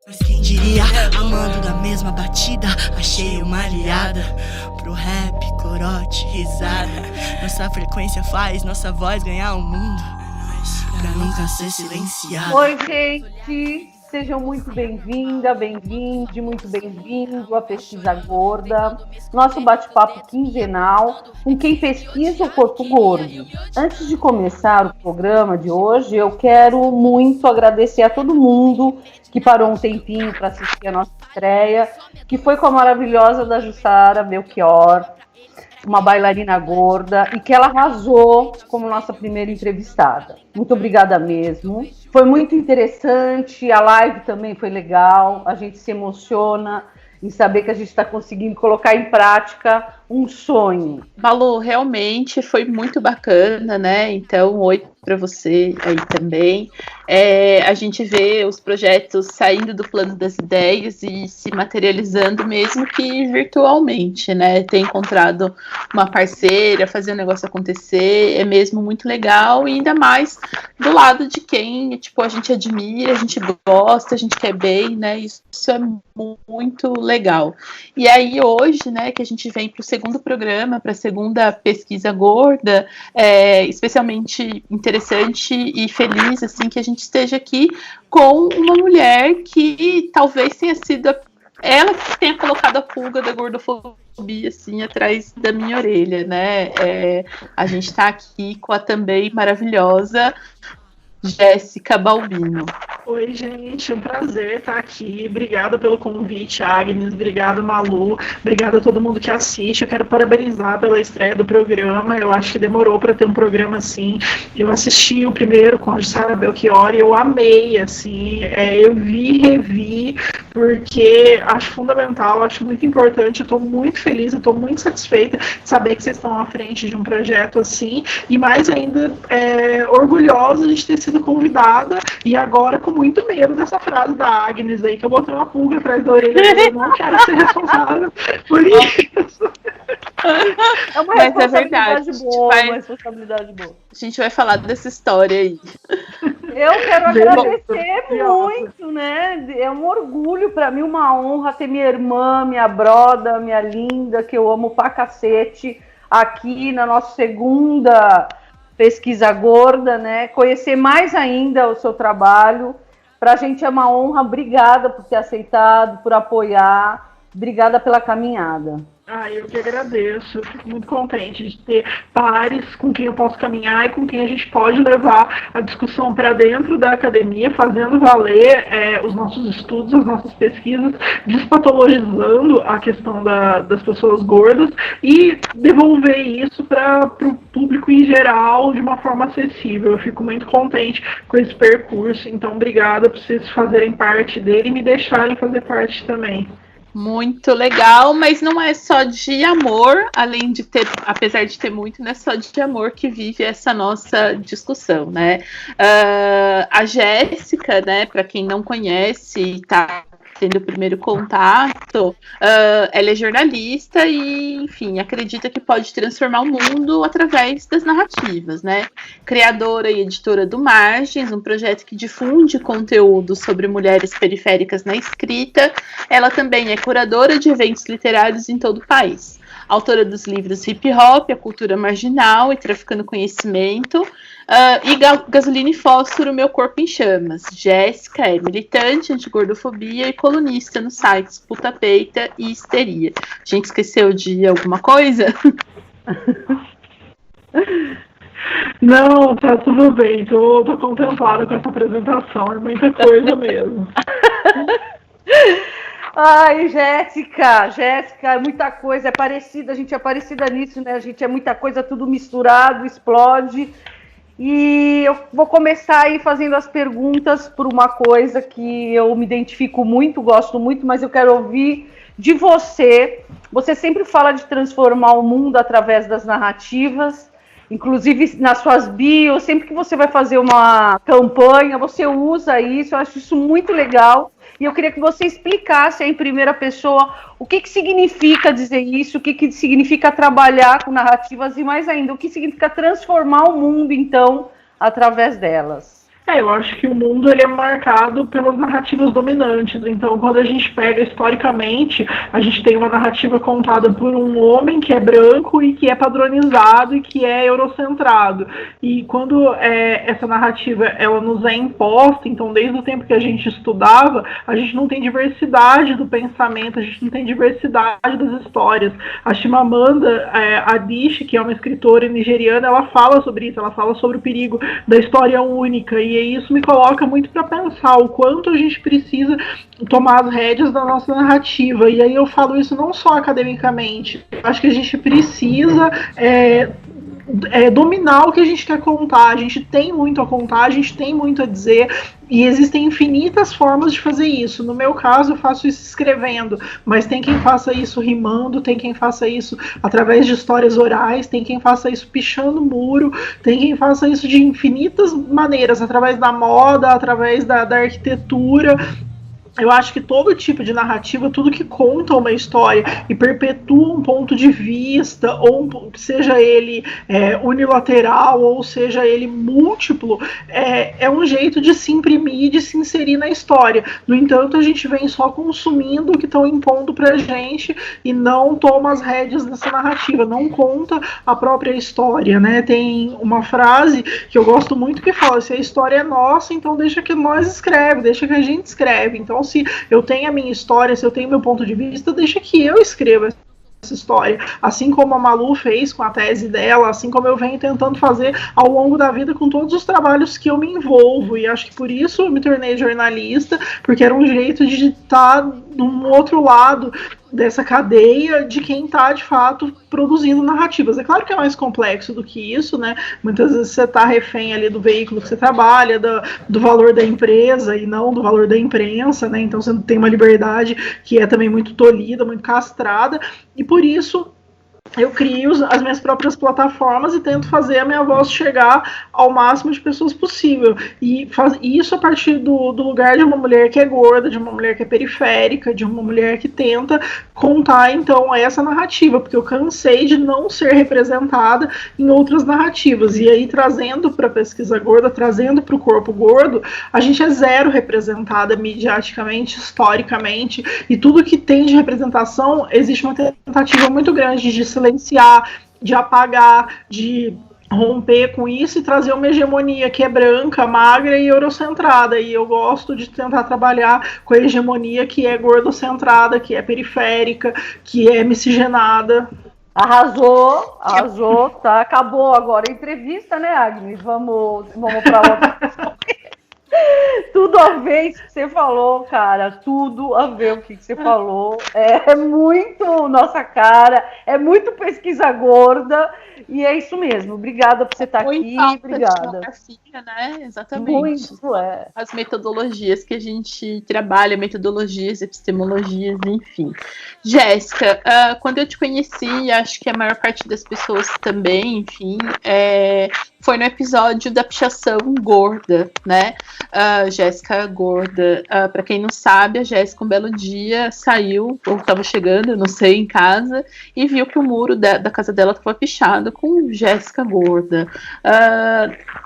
Mas quem diria, amando da mesma batida, achei uma aliada pro rap, corote, risada. Nossa frequência faz nossa voz ganhar o mundo, pra nunca ser silenciada. Oi, gente, sejam muito bem-vinde, muito bem-vindo à Pesquisa Gorda, nosso bate-papo quinzenal com quem pesquisa o corpo gordo. Antes de começar o programa de hoje, eu quero muito agradecer a todo mundo que parou um tempinho para assistir a nossa estreia, que foi com a maravilhosa da Jussara Belchior, uma bailarina gorda, e que ela arrasou como nossa primeira entrevistada. Muito obrigada mesmo. Foi muito interessante, a live também foi legal, a gente se emociona em saber que a gente está conseguindo colocar em prática um sonho. Malu, realmente foi muito bacana, né? Então, oi para você aí também. A gente vê os projetos saindo do plano das ideias e se materializando mesmo que virtualmente, né? Ter encontrado uma parceira, fazer o negócio acontecer, é mesmo muito legal, e ainda mais do lado de quem, tipo, a gente admira, a gente gosta, a gente quer bem, né? Isso é muito legal. E aí hoje, né, que a gente vem para o segundo programa, para a segunda pesquisa gorda, especialmente interessante e feliz, assim, que a gente esteja aqui com uma mulher que talvez tenha sido ela que tenha colocado a pulga da gordofobia, assim, atrás da minha orelha, né? A gente está aqui com a também maravilhosa Jéssica Balbino. Oi, gente, um prazer estar aqui. Obrigada pelo convite, Agnes. Obrigada, Malu. Obrigada a todo mundo que assiste. Eu quero parabenizar pela estreia do programa. Eu acho que demorou para ter um programa assim. Eu assisti o primeiro com a Jussara Belchior e eu amei, assim. Eu vi, revi, porque acho fundamental, acho muito importante. Eu estou muito feliz, eu estou muito satisfeita de saber que vocês estão à frente de um projeto assim. E mais ainda, orgulhosa de ter sido convidada, e agora com muito medo dessa frase da Agnes aí, que eu botei uma pulga atrás da orelha, eu não quero ser responsável por isso. É uma responsabilidade boa, uma responsabilidade boa. A gente vai falar dessa história aí. Eu quero agradecer muito, né? É um orgulho para mim, uma honra ter minha irmã, minha broda, minha linda, que eu amo pra cacete, aqui na nossa segunda pesquisa gorda, né? Conhecer mais ainda o seu trabalho. Pra gente é uma honra. Obrigada por ter aceitado, por apoiar. Obrigada pela caminhada. Eu que agradeço, eu fico muito contente de ter pares com quem eu posso caminhar e com quem a gente pode levar a discussão para dentro da academia, fazendo valer os nossos estudos, as nossas pesquisas, despatologizando a questão das pessoas gordas e devolver isso para o público em geral de uma forma acessível. Eu fico muito contente com esse percurso, então obrigada por vocês fazerem parte dele e me deixarem fazer parte também. Muito legal, mas não é só de amor, além de ter, apesar de ter muito, não é só de amor que vive essa nossa discussão, né? A Jéssica, né, para quem não conhece, tá tendo o primeiro contato, ela é jornalista e, enfim, acredita que pode transformar o mundo através das narrativas, né? Criadora e editora do Margens, um projeto que difunde conteúdo sobre mulheres periféricas na escrita. Ela também é curadora de eventos literários em todo o país. Autora dos livros Hip Hop, A Cultura Marginal e Traficando Conhecimento, e Gasolina e Fósforo, Meu Corpo em Chamas. Jéssica é militante antigordofobia e colunista nos sites Puta Peita e Histeria. A gente esqueceu de alguma coisa? Não, tá tudo bem, tô contemplada com essa apresentação, é muita coisa mesmo. Ai, Jéssica, é muita coisa, é parecida, a gente é parecida nisso, né? A gente é muita coisa, tudo misturado, explode. E eu vou começar aí fazendo as perguntas por uma coisa que eu me identifico muito, gosto muito, mas eu quero ouvir de você. Você sempre fala de transformar o mundo através das narrativas, inclusive nas suas bios, sempre que você vai fazer uma campanha, você usa isso, eu acho isso muito legal. E eu queria que você explicasse em primeira pessoa o que significa dizer isso, o que significa trabalhar com narrativas e, mais ainda, o que significa transformar o mundo, então, através delas. Eu acho que o mundo ele é marcado pelas narrativas dominantes. Então, quando a gente pega historicamente, a gente tem uma narrativa contada por um homem que é branco e que é padronizado e que é eurocentrado. E quando essa narrativa ela nos é imposta, então desde o tempo que a gente estudava, a gente não tem diversidade do pensamento, a gente não tem diversidade das histórias. A Chimamanda Adichie, que é uma escritora nigeriana, ela fala sobre isso, ela fala sobre o perigo da história única. E isso me coloca muito para pensar o quanto a gente precisa tomar as rédeas da nossa narrativa. E aí eu falo isso não só academicamente, acho que a gente precisa dominar o que a gente quer contar. A gente tem muito a contar, a gente tem muito a dizer, e existem infinitas formas de fazer isso. No meu caso, eu faço isso escrevendo, mas tem quem faça isso rimando, tem quem faça isso através de histórias orais, tem quem faça isso pichando muro, tem quem faça isso de infinitas maneiras, através da moda, através da arquitetura. Eu acho que todo tipo de narrativa, tudo que conta uma história e perpetua um ponto de vista, ou seja ele unilateral, ou seja ele múltiplo, é um jeito de se imprimir, de se inserir na história. No entanto, a gente vem só consumindo o que estão impondo pra gente e não toma as rédeas dessa narrativa, não conta a própria história, né? Tem uma frase que eu gosto muito que fala: se a história é nossa, então deixa que nós escreve, deixa que a gente escreve. Então, se eu tenho a minha história, se eu tenho meu ponto de vista, deixa que eu escreva essa história, assim como a Malu fez com a tese dela, assim como eu venho tentando fazer ao longo da vida com todos os trabalhos que eu me envolvo. E acho que por isso eu me tornei jornalista, porque era um jeito de estar do outro lado dessa cadeia de quem está de fato produzindo narrativas. É claro que é mais complexo do que isso, né? Muitas vezes você está refém ali do veículo que você trabalha, do valor da empresa e não do valor da imprensa, né? Então você tem uma liberdade que é também muito tolhida, muito castrada, e por isso eu crio as minhas próprias plataformas e tento fazer a minha voz chegar ao máximo de pessoas possível. E isso a partir do lugar de uma mulher que é gorda, de uma mulher que é periférica, de uma mulher que tenta contar, então, essa narrativa, porque eu cansei de não ser representada em outras narrativas. E aí, trazendo para a pesquisa gorda, trazendo para o corpo gordo, a gente é zero representada midiaticamente, historicamente, e tudo que tem de representação, existe uma tentativa muito grande de silenciar, de apagar, de romper com isso e trazer uma hegemonia que é branca, magra e eurocentrada. E eu gosto de tentar trabalhar com a hegemonia que é gordocentrada, que é periférica, que é miscigenada. Arrasou, tá? Acabou agora a entrevista, né, Agnes? Vamos para outra pessoa. Tudo a ver isso que você falou, cara. Tudo a ver o que você falou. É muito nossa cara. É muito pesquisa gorda. E é isso mesmo. Obrigada por você estar aqui. Obrigada. Né? Exatamente. Muito, As metodologias que a gente trabalha, metodologias, epistemologias, enfim. Jéssica, quando eu te conheci, acho que a maior parte das pessoas também, enfim, foi no episódio da pichação gorda, né? Jéssica gorda. Para quem não sabe, a Jéssica um belo dia saiu, ou estava chegando, não sei, em casa, e viu que o muro da casa dela estava pichado com Jéssica gorda.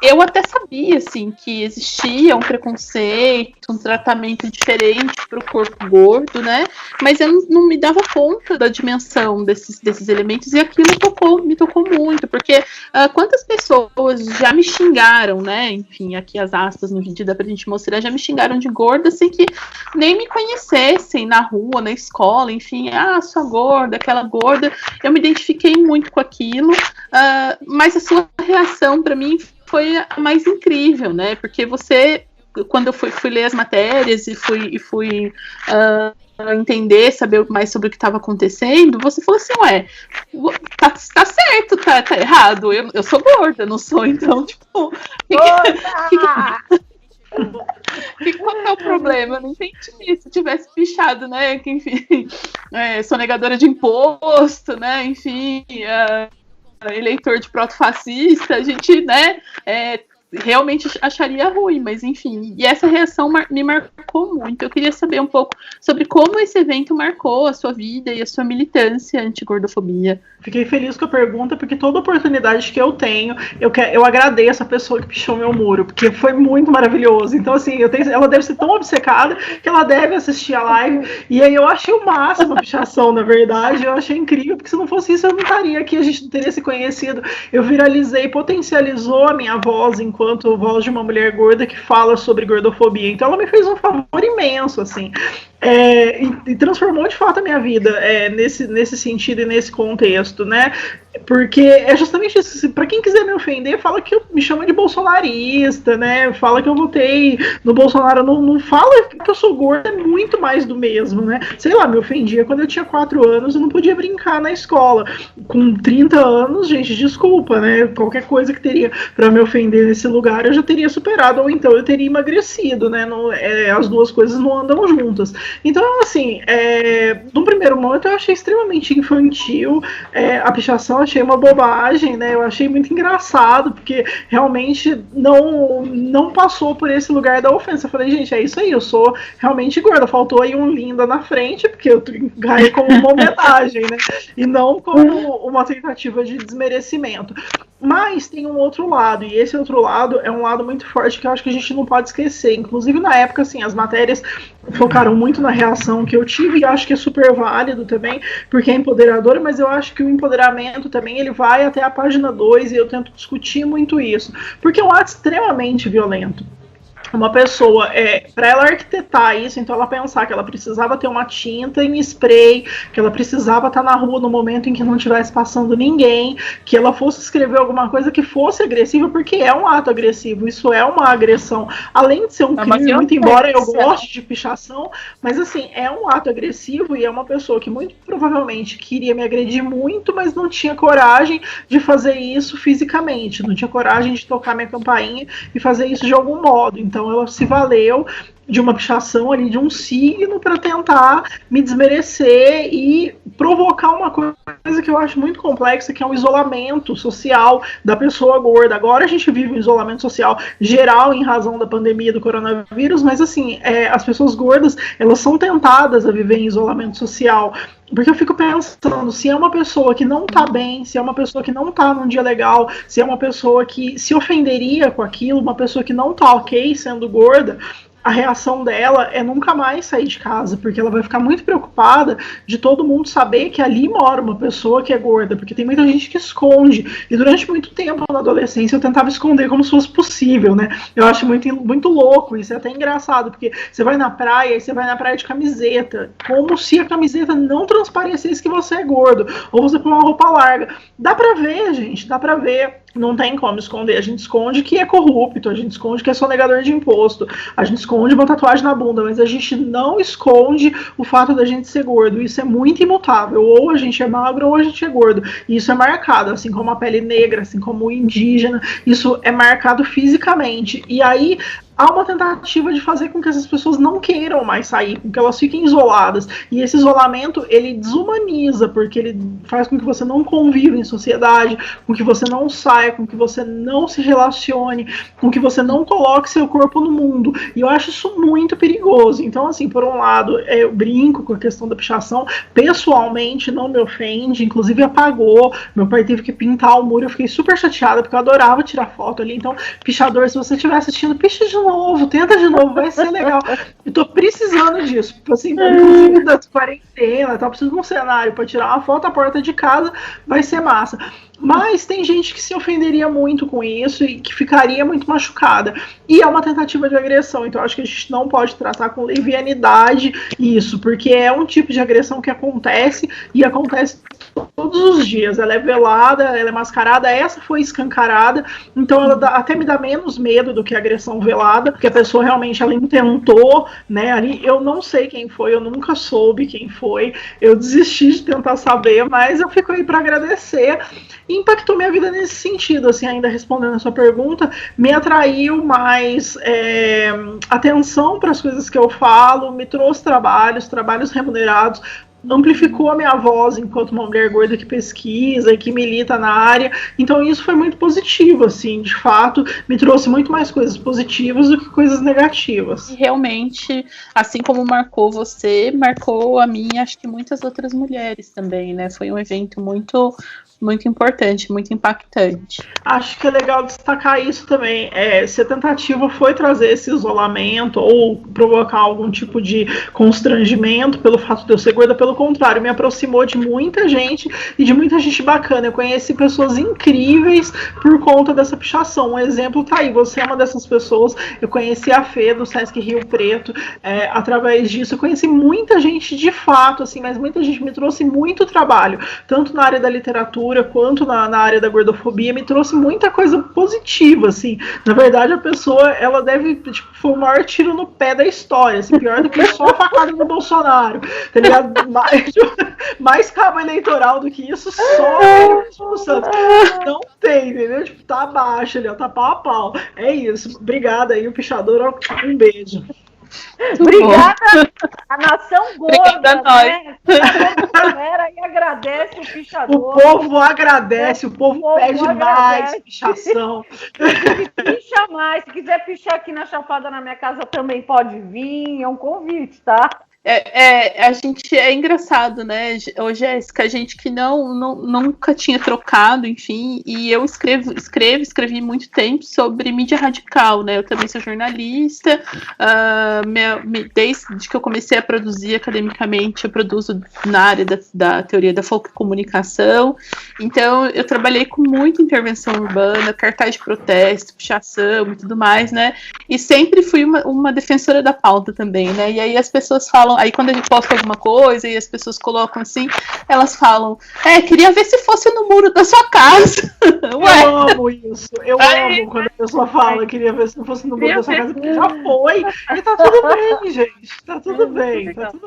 Eu até sabia, assim, que existia um preconceito, um tratamento diferente para o corpo gordo, né? Mas eu não me dava conta da dimensão desses elementos, e aquilo me tocou muito, porque quantas pessoas já me xingaram, né? Enfim, aqui as aspas no vídeo dá pra gente mostrar, já me xingaram de gorda sem que nem me conhecessem na rua, na escola, enfim, sua gorda, aquela gorda. Eu me identifiquei muito com aquilo, mas a sua reação para mim foi a mais incrível, né? Porque você, quando eu fui ler as matérias e fui entender, saber mais sobre o que estava acontecendo, você falou assim, tá certo, tá errado, eu sou gorda, não sou, então, tipo, qual é o problema? Eu não entendi. Se tivesse pichado, né, que enfim, sou negadora de imposto, né, enfim, eleitor de proto-fascista, a gente, né, realmente acharia ruim, mas enfim. E essa reação me marcou muito. Eu queria saber um pouco sobre como esse evento marcou a sua vida e a sua militância anti-gordofobia. Fiquei feliz com a pergunta, porque toda oportunidade que eu tenho, eu agradeço a pessoa que pichou meu muro, porque foi muito maravilhoso. Então, assim, ela deve ser tão obcecada que ela deve assistir a live. E aí eu achei o máximo a pichação, na verdade. Eu achei incrível, porque se não fosse isso, eu não estaria aqui, a gente não teria se conhecido. Eu viralizei, potencializou a minha voz enquanto voz de uma mulher gorda que fala sobre gordofobia. Então ela me fez um favor imenso, assim. E transformou de fato a minha vida nesse sentido e nesse contexto, né? Porque é justamente isso. Para quem quiser me ofender, fala que me chama de bolsonarista, né? Fala que eu votei no Bolsonaro. Não fala que eu sou gorda, é muito mais do mesmo, né? Sei lá, me ofendia quando eu tinha 4 anos e não podia brincar na escola. Com 30 anos, gente, desculpa, né? Qualquer coisa que teria para me ofender nesse lugar eu já teria superado, ou então eu teria emagrecido, né? As duas coisas não andam juntas. Então, assim, num primeiro momento eu achei extremamente infantil a pichação, achei uma bobagem, né? Eu achei muito engraçado, porque realmente não passou por esse lugar da ofensa. Eu falei, gente, é isso aí, eu sou realmente gorda. Faltou aí um linda na frente, porque eu ganhei como uma homenagem, né? E não como uma tentativa de desmerecimento. Mas tem um outro lado, e esse outro lado é um lado muito forte que eu acho que a gente não pode esquecer. Inclusive, na época, assim, as matérias focaram muito na reação que eu tive, e acho que é super válido também, porque é empoderador, mas eu acho que o empoderamento também, ele vai até a página 2, e eu tento discutir muito isso. Porque é um ato extremamente violento. Uma pessoa, para ela arquitetar isso, então ela pensar que ela precisava ter uma tinta em spray, que ela precisava estar na rua no momento em que não estivesse passando ninguém, que ela fosse escrever alguma coisa que fosse agressiva, porque é um ato agressivo, isso é uma agressão, além de ser um crime, muito embora eu goste de pichação, mas assim, é um ato agressivo e é uma pessoa que muito provavelmente queria me agredir muito, mas não tinha coragem de fazer isso fisicamente, não tinha coragem de tocar minha campainha e fazer isso de algum modo. Então ela se valeu de uma pichação ali, de um signo, para tentar me desmerecer e provocar uma coisa que eu acho muito complexa, que é o isolamento social da pessoa gorda. Agora a gente vive um isolamento social geral em razão da pandemia do coronavírus, mas assim, as pessoas gordas, elas são tentadas a viver em isolamento social. Porque eu fico pensando, se é uma pessoa que não tá bem, se é uma pessoa que não tá num dia legal, se é uma pessoa que se ofenderia com aquilo, uma pessoa que não tá ok sendo gorda, a reação dela é nunca mais sair de casa, porque ela vai ficar muito preocupada de todo mundo saber que ali mora uma pessoa que é gorda, porque tem muita gente que esconde, e durante muito tempo na adolescência eu tentava esconder como se fosse possível, né? Eu acho muito louco, isso é até engraçado, porque você vai na praia e você vai na praia de camiseta, como se a camiseta não transparecesse que você é gordo, ou você põe uma roupa larga. Dá pra ver, gente, dá pra ver. Não tem como esconder, a gente esconde que é corrupto, a gente esconde que é sonegador de imposto, a gente esconde uma tatuagem na bunda, mas a gente não esconde o fato da gente ser gordo. Isso é muito imutável, ou a gente é magro ou a gente é gordo, e isso é marcado, assim como a pele negra, assim como o indígena, isso é marcado fisicamente. E aí há uma tentativa de fazer com que essas pessoas não queiram mais sair, com que elas fiquem isoladas. E esse isolamento, ele desumaniza, porque ele faz com que você não conviva em sociedade, com que você não saia, com que você não se relacione, com que você não coloque seu corpo no mundo. E eu acho isso muito perigoso. Então, assim, por um lado, eu brinco com a questão da pichação, pessoalmente não me ofende, inclusive apagou. Meu pai teve que pintar o muro, eu fiquei super chateada, porque eu adorava tirar foto ali. Então, pichador, se você estiver assistindo, picha de novo, tenta de novo, vai ser legal. Eu tô precisando disso, assim, inclusive das quarentena, tá precisando de um cenário para tirar uma foto à porta de casa, vai ser massa. Mas tem gente que se ofenderia muito com isso e que ficaria muito machucada. E é uma tentativa de agressão, então acho que a gente não pode tratar com levianidade isso, porque é um tipo de agressão que acontece e acontece todos os dias. Ela é velada, ela é mascarada, essa foi escancarada, então ela até me dá menos medo do que a agressão velada, porque a pessoa realmente ela intentou, né, ali, eu não sei quem foi, eu nunca soube quem foi, eu desisti de tentar saber, mas eu fico aí para agradecer. E impactou minha vida nesse sentido, assim, ainda respondendo a sua pergunta, me atraiu mais atenção para as coisas que eu falo, me trouxe trabalhos remunerados, amplificou a minha voz enquanto uma mulher gorda que pesquisa e que milita na área. Então isso foi muito positivo, assim, de fato, me trouxe muito mais coisas positivas do que coisas negativas. E realmente, assim como marcou você, marcou a mim, acho que muitas outras mulheres também, né? Foi um evento muito importante, muito impactante. Acho que é legal destacar isso também. Se a tentativa foi trazer esse isolamento ou provocar algum tipo de constrangimento pelo fato de eu ser gorda, pelo contrário, me aproximou de muita gente e de muita gente bacana. Eu conheci pessoas incríveis por conta dessa pichação. Um exemplo tá aí, você é uma dessas pessoas. Eu conheci a Fê do Sesc Rio Preto, através disso eu conheci muita gente de fato, assim, mas muita gente me trouxe muito trabalho, tanto na área da literatura quanto na área da gordofobia, me trouxe muita coisa positiva, assim. Na verdade, a pessoa, ela deve, tipo, foi o maior tiro no pé da história, assim, pior do que só a facada do Bolsonaro, tá ligado? Mais cabo eleitoral do que isso, só o Santos. Não tem, entendeu? Tipo, tá abaixo ali, ó, tá pau a pau. É isso. Obrigada aí, o pichador, um beijo. Obrigada, a nação gorda, né? A galera aí agradece o pichador. O povo agradece, o povo pede mais pichação. Picha mais, se quiser pichar aqui na Chapada na minha casa também pode vir, é um convite, tá? A gente é engraçado, né, Jéssica, a gente que nunca tinha trocado, enfim, e eu escrevi muito tempo sobre mídia radical, né, eu também sou jornalista, desde que eu comecei a produzir academicamente, eu produzo na área da teoria da comunicação, então eu trabalhei com muita intervenção urbana, cartaz de protesto, pichação e tudo mais, né, e sempre fui uma defensora da pauta também, né, e aí as pessoas falam, aí quando a gente posta alguma coisa e as pessoas colocam assim, elas falam, queria ver se fosse no muro da sua casa. Ué. Eu amo isso, eu amo quando a pessoa fala, queria ver se fosse no muro da sua casa, porque já foi, e tá tudo bem, gente, tá tudo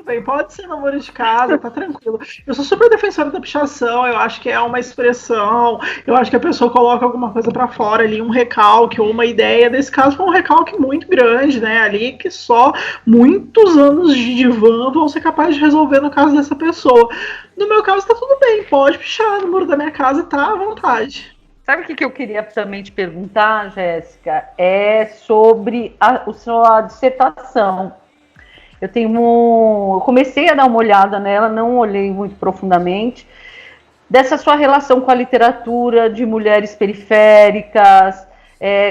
bem, pode ser no muro de casa, tá tranquilo. Eu sou super defensora da pichação, eu acho que é uma expressão, eu acho que a pessoa coloca alguma coisa pra fora ali, um recalque ou uma ideia, desse caso foi um recalque muito grande, né, ali, que só muitos anos de divã vão ser capazes de resolver no caso dessa pessoa. No meu caso tá tudo bem, pode pichar no muro da minha casa, tá à vontade. Sabe o que eu queria também te perguntar, Jéssica? É sobre a sua dissertação. Eu comecei a dar uma olhada nela, não olhei muito profundamente, dessa sua relação com a literatura de mulheres periféricas,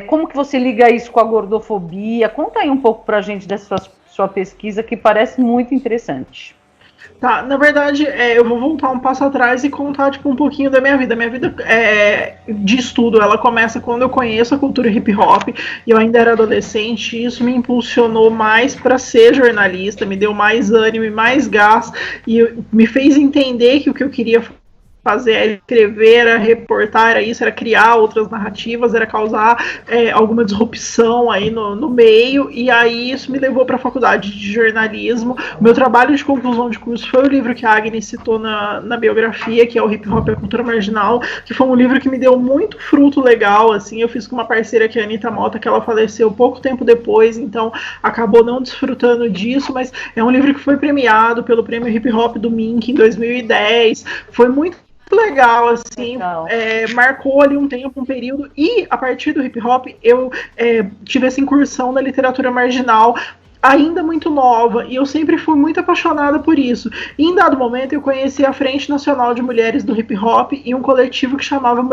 como que você liga isso com a gordofobia? Conta aí um pouco pra gente dessa sua pesquisa, que parece muito interessante. Tá, na verdade, eu vou voltar um passo atrás e contar tipo, um pouquinho da minha vida. Minha vida de estudo, ela começa quando eu conheço a cultura hip hop, e eu ainda era adolescente, e isso me impulsionou mais para ser jornalista, me deu mais ânimo e mais gás, e me fez entender que o que eu queria fazer, era escrever, era reportar, era isso, era criar outras narrativas, era causar alguma disrupção aí no meio, e aí isso me levou para a faculdade de jornalismo. O meu trabalho de conclusão de curso foi o livro que a Agnes citou na biografia, que é o Hip Hop e a Cultura Marginal, que foi um livro que me deu muito fruto legal, assim, eu fiz com uma parceira que é a Anitta Mota, que ela faleceu pouco tempo depois, então acabou não desfrutando disso, mas é um livro que foi premiado pelo Prêmio Hip Hop do Mink em 2010, foi muito legal, assim, marcou ali um tempo, um período, e a partir do hip hop eu tive essa incursão na literatura marginal, ainda muito nova, e eu sempre fui muito apaixonada por isso. E em dado momento eu conheci a Frente Nacional de Mulheres do Hip Hop e um coletivo que chamava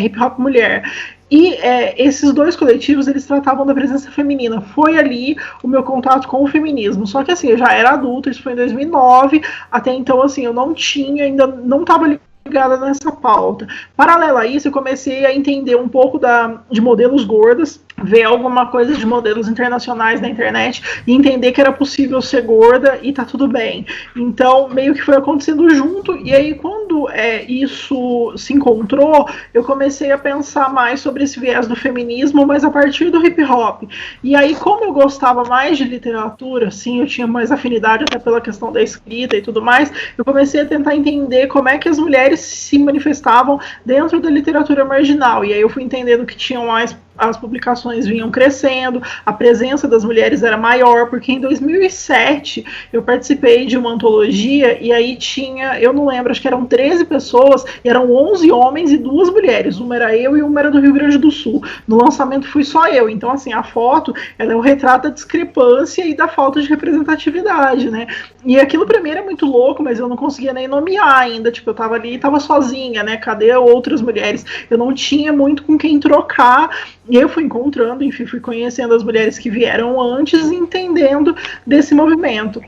Hip Hop Mulher. E esses dois coletivos, eles tratavam da presença feminina. Foi ali o meu contato com o feminismo. Só que assim, eu já era adulta, isso foi em 2009, até então assim, eu não tinha, ainda não estava ligada nessa pauta. Paralelo a isso, eu comecei a entender um pouco de modelos gordas, ver alguma coisa de modelos internacionais na internet e entender que era possível ser gorda e tá tudo bem. Então, meio que foi acontecendo junto, e aí quando isso se encontrou, eu comecei a pensar mais sobre esse viés do feminismo, mas a partir do hip hop. E aí, como eu gostava mais de literatura, assim, eu tinha mais afinidade até pela questão da escrita e tudo mais, eu comecei a tentar entender como é que as mulheres se manifestavam dentro da literatura marginal, e aí eu fui entendendo que tinham mais as publicações vinham crescendo, a presença das mulheres era maior, porque em 2007 eu participei de uma antologia e aí tinha, eu não lembro, acho que eram 13 pessoas, e eram 11 homens e 2 mulheres, uma era eu e uma era do Rio Grande do Sul. No lançamento fui só eu, então assim, a foto, ela é o retrato da discrepância e da falta de representatividade, né? E aquilo pra mim era muito louco, mas eu não conseguia nem nomear ainda, tipo, eu tava ali e tava sozinha, né? Cadê outras mulheres? Eu não tinha muito com quem trocar, e eu fui encontrando, enfim, fui conhecendo as mulheres que vieram antes e entendendo desse movimento.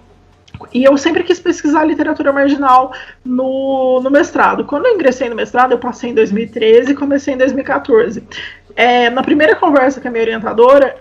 E eu sempre quis pesquisar literatura marginal no mestrado. Quando eu ingressei no mestrado, eu passei em 2013 e comecei em 2014. Na primeira conversa com a minha orientadora,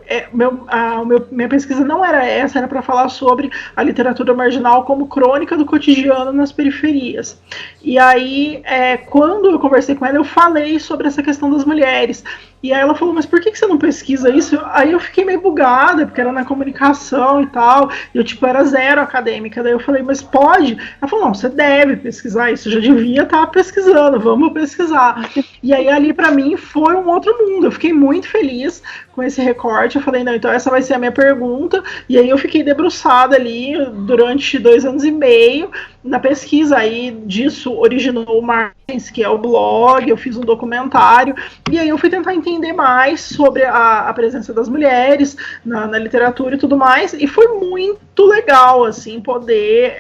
minha pesquisa não era essa, era para falar sobre a literatura marginal como crônica do cotidiano nas periferias. E aí, quando eu conversei com ela, eu falei sobre essa questão das mulheres. E aí ela falou, mas por que você não pesquisa isso? Aí eu fiquei meio bugada, porque era na comunicação e tal, e eu, tipo, era zero acadêmica. Daí eu falei, mas pode? Ela falou, não, você deve pesquisar isso, eu já devia estar pesquisando, vamos pesquisar. E aí ali pra mim foi um outro mundo, eu fiquei muito feliz com esse recorte, eu falei, não, então essa vai ser a minha pergunta, e aí eu fiquei debruçada ali durante 2 anos e meio, na pesquisa aí disso originou o Martins, que é o blog, eu fiz um documentário, e aí eu fui tentar entender mais sobre a presença das mulheres na literatura e tudo mais, e foi muito legal, assim, poder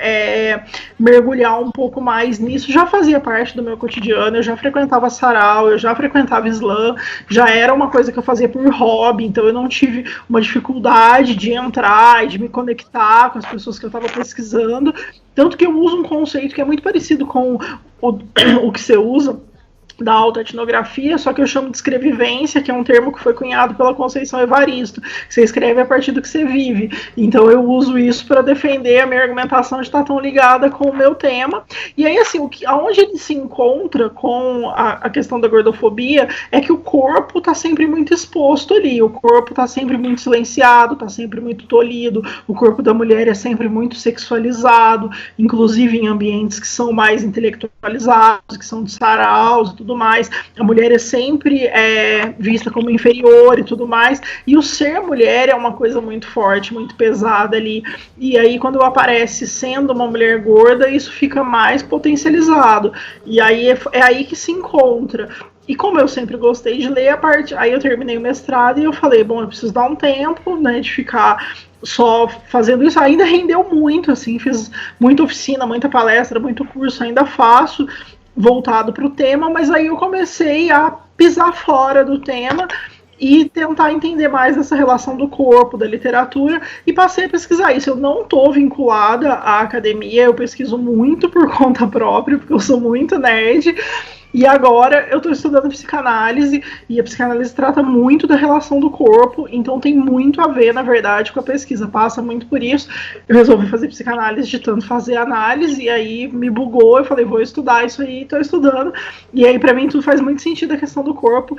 mergulhar um pouco mais nisso. Já fazia parte do meu cotidiano, eu já frequentava sarau, eu já frequentava slam, já era uma coisa que eu fazia por hobby, então eu não tive uma dificuldade de entrar e de me conectar com as pessoas que eu estava pesquisando, tanto que eu uso um conceito que é muito parecido com o que você usa da autoetnografia, só que eu chamo de escrevivência, que é um termo que foi cunhado pela Conceição Evaristo, que você escreve a partir do que você vive. Então eu uso isso para defender a minha argumentação de estar tão ligada com o meu tema. E aí, assim, aonde ele se encontra com a questão da gordofobia é que o corpo está sempre muito exposto ali, o corpo está sempre muito silenciado, está sempre muito tolhido, o corpo da mulher é sempre muito sexualizado, inclusive em ambientes que são mais intelectualizados, que são de saraus e tudo mais, a mulher é sempre vista como inferior e tudo mais, e o ser mulher é uma coisa muito forte, muito pesada ali, e aí quando aparece sendo uma mulher gorda, isso fica mais potencializado, e aí é aí que se encontra. E como eu sempre gostei de ler, aí eu terminei o mestrado e eu falei, bom, eu preciso dar um tempo, né, de ficar só fazendo isso. Ainda rendeu muito, assim, fiz muita oficina, muita palestra, muito curso, ainda faço, voltado para o tema, mas aí eu comecei a pisar fora do tema e tentar entender mais essa relação do corpo, da literatura, e passei a pesquisar isso. Eu não estou vinculada à academia, eu pesquiso muito por conta própria, porque eu sou muito nerd, e agora eu estou estudando psicanálise, e a psicanálise trata muito da relação do corpo, então tem muito a ver, na verdade, com a pesquisa, passa muito por isso. Eu resolvi fazer psicanálise de tanto fazer análise, e aí me bugou, eu falei, vou estudar isso aí, estou estudando, e aí para mim tudo faz muito sentido, a questão do corpo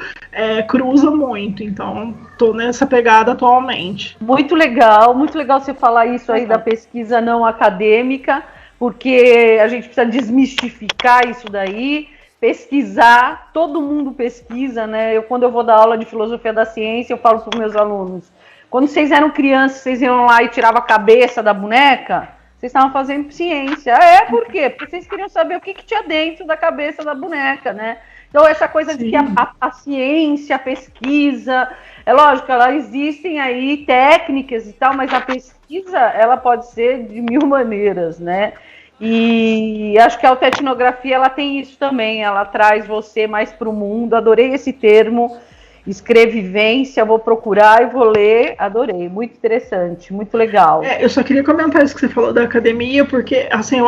cruza muito, então estou nessa pegada atualmente. Muito legal você falar isso aí da pesquisa não acadêmica, porque a gente precisa desmistificar isso daí. Pesquisar, todo mundo pesquisa, né? Quando eu vou dar aula de filosofia da ciência, eu falo para os meus alunos, quando vocês eram crianças, vocês iam lá e tiravam a cabeça da boneca, vocês estavam fazendo ciência. Por quê? Porque vocês queriam saber o que tinha dentro da cabeça da boneca, né? Então, essa coisa de que a ciência, a pesquisa, é lógico, existem aí técnicas e tal, mas a pesquisa, ela pode ser de 1000 maneiras, né? E acho que a autoetnografia, ela tem isso também, ela traz você mais para o mundo. Adorei esse termo, escrevivência, vou procurar e vou ler, adorei, muito interessante, muito legal. Eu só queria comentar isso que você falou da academia, porque assim,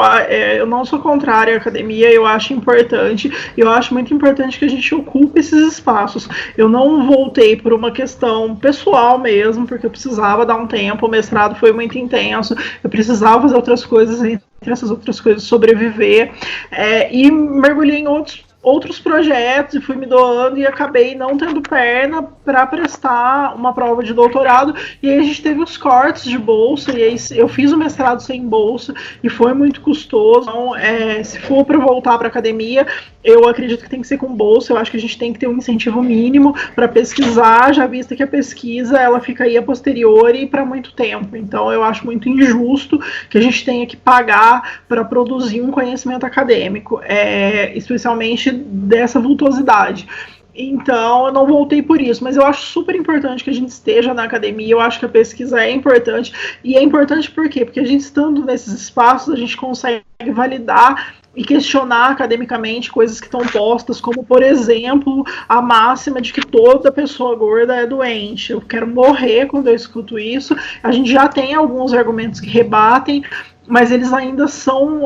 eu não sou contrária à academia, eu acho importante, eu acho muito importante que a gente ocupe esses espaços. Eu não voltei por uma questão pessoal mesmo, porque eu precisava dar um tempo, o mestrado foi muito intenso, eu precisava fazer outras coisas, entre essas outras coisas, sobreviver, e mergulhei em outros projetos e fui me doando e acabei não tendo perna para prestar uma prova de doutorado, e aí a gente teve os cortes de bolsa, e aí eu fiz o mestrado sem bolsa, e foi muito custoso. Então, se for para voltar para academia, eu acredito que tem que ser com bolsa. Eu acho que a gente tem que ter um incentivo mínimo para pesquisar, já vista que a pesquisa ela fica aí a posteriori para muito tempo. Então eu acho muito injusto que a gente tenha que pagar para produzir um conhecimento acadêmico, especialmente dessa vultuosidade. Então, eu não voltei por isso, mas eu acho super importante que a gente esteja na academia. Eu acho que a pesquisa é importante, e é importante por quê? Porque a gente estando nesses espaços, a gente consegue validar e questionar academicamente coisas que estão postas, como, por exemplo, a máxima de que toda pessoa gorda é doente. Eu quero morrer quando eu escuto isso. A gente já tem alguns argumentos que rebatem, mas eles ainda são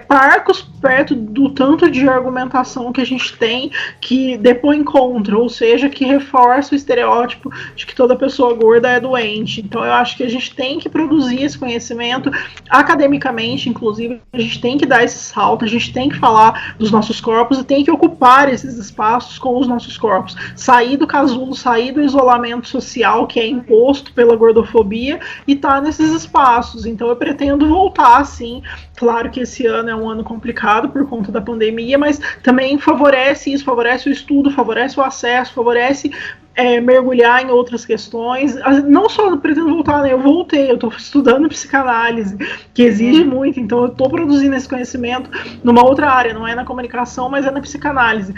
parcos perto do tanto de argumentação que a gente tem que depõe contra, ou seja, que reforça o estereótipo de que toda pessoa gorda é doente. Então eu acho que a gente tem que produzir esse conhecimento academicamente, inclusive, a gente tem que dar esse salto, a gente tem que falar dos nossos corpos e tem que ocupar esses espaços com os nossos corpos, sair do casulo, sair do isolamento social que é imposto pela gordofobia e estar nesses espaços. Então eu pretendo voltar, sim. Claro que esse ano é um ano complicado por conta da pandemia, mas também favorece isso, favorece o estudo, favorece o acesso, favorece mergulhar em outras questões. Não só pretendo voltar, né? Eu voltei, eu estou estudando psicanálise, que exige muito, então eu estou produzindo esse conhecimento numa outra área, não é na comunicação, mas é na psicanálise.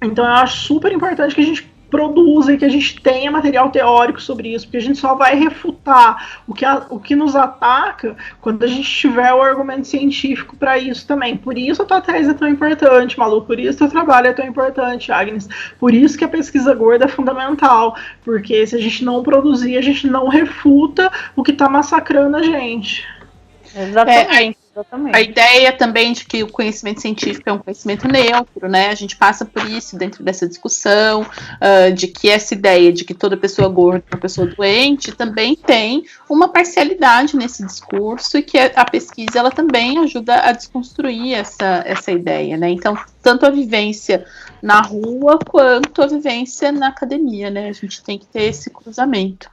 Então eu acho super importante que a gente produza e que a gente tenha material teórico sobre isso, porque a gente só vai refutar o que nos ataca quando a gente tiver o argumento científico para isso também. Por isso a tua tese é tão importante, Malu, por isso o teu trabalho é tão importante, Agnes, por isso que a pesquisa gorda é fundamental, porque se a gente não produzir, a gente não refuta o que está massacrando a gente. Exatamente. A ideia também de que o conhecimento científico é um conhecimento neutro, né? A gente passa por isso dentro dessa discussão, de que essa ideia de que toda pessoa gorda é uma pessoa doente também tem uma parcialidade nesse discurso, e que a pesquisa ela também ajuda a desconstruir essa ideia, né? Então, tanto a vivência na rua quanto a vivência na academia, né? A gente tem que ter esse cruzamento.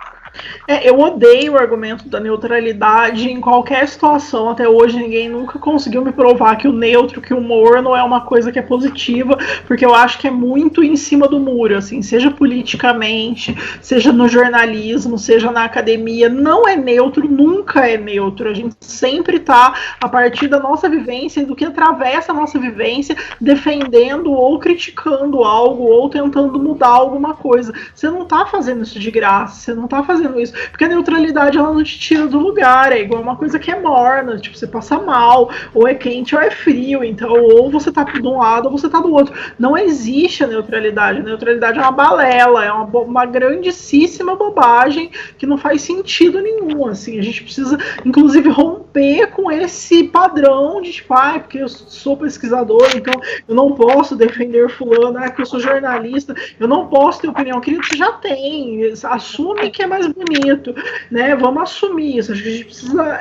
Eu odeio o argumento da neutralidade em qualquer situação. Até hoje ninguém nunca conseguiu me provar que o neutro, que o morno é uma coisa que é positiva, porque eu acho que é muito em cima do muro, assim, seja politicamente, seja no jornalismo, seja na academia, não é neutro, nunca é neutro. A gente sempre está, a partir da nossa vivência e do que atravessa a nossa vivência, defendendo ou criticando algo, ou tentando mudar alguma coisa. Você não está fazendo isso de graça, você não está fazendo isso, porque a neutralidade ela não te tira do lugar, é igual uma coisa que é morna, tipo, você passa mal, ou é quente ou é frio, então, ou você tá de um lado ou você tá do outro. Não existe a neutralidade é uma balela, é uma grandíssima bobagem que não faz sentido nenhum, assim, a gente precisa, inclusive, romper com esse padrão de, tipo, porque eu sou pesquisador, então eu não posso defender fulano, porque eu sou jornalista, eu não posso ter opinião. Querido, você já tem, assume que é mais bonito, né? Vamos assumir isso. Acho que a gente precisa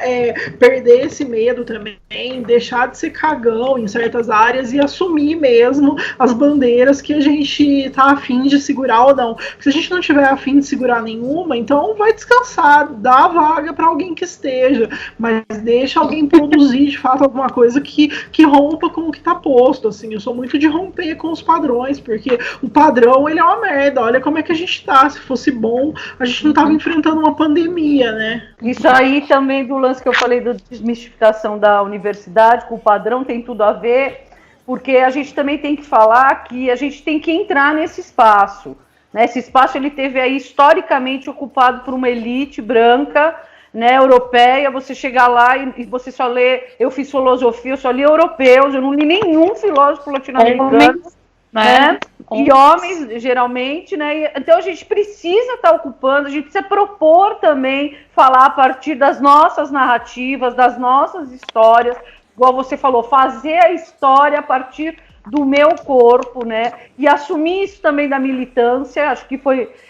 perder esse medo também, deixar de ser cagão em certas áreas e assumir mesmo as bandeiras que a gente tá afim de segurar ou não. Porque se a gente não tiver afim de segurar nenhuma, então vai descansar, dá a vaga para alguém que esteja, mas deixa alguém produzir de fato alguma coisa que rompa com o que tá posto, assim. Eu sou muito de romper com os padrões, porque o padrão, ele é uma merda. Olha como é que a gente tá. Se fosse bom, a gente não tava enfrentando uma pandemia, né? Isso aí também do lance que eu falei da desmistificação da universidade com o padrão tem tudo a ver, porque a gente também tem que falar que a gente tem que entrar nesse espaço, né? Esse espaço ele teve aí historicamente ocupado por uma elite branca, né, europeia. Você chegar lá e você só lê, eu fiz filosofia, eu só li europeus, eu não li nenhum filósofo latino-americano, né? E homens, geralmente, né? Então a gente precisa estar ocupando, a gente precisa propor também, falar a partir das nossas narrativas, das nossas histórias, igual você falou, fazer a história a partir do meu corpo, né? E assumir isso também da militância, acho que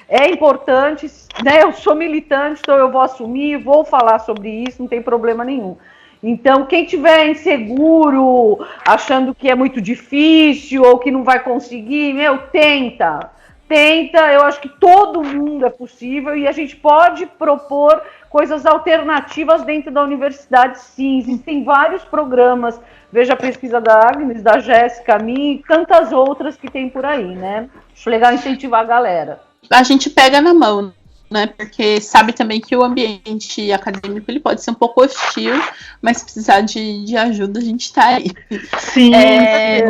é importante, né? Eu sou militante, então eu vou assumir, vou falar sobre isso, não tem problema nenhum. Então, quem tiver inseguro, achando que é muito difícil ou que não vai conseguir, tenta. tenta, eu acho que todo mundo é possível e a gente pode propor coisas alternativas dentro da universidade, sim. Existem vários programas, veja a pesquisa da Agnes, da Jéssica, a mim e tantas outras que tem por aí, né? Acho legal incentivar a galera. A gente pega na mão, né? Porque sabe também que o ambiente acadêmico ele pode ser um pouco hostil, mas se precisar de ajuda, a gente está aí. Sim.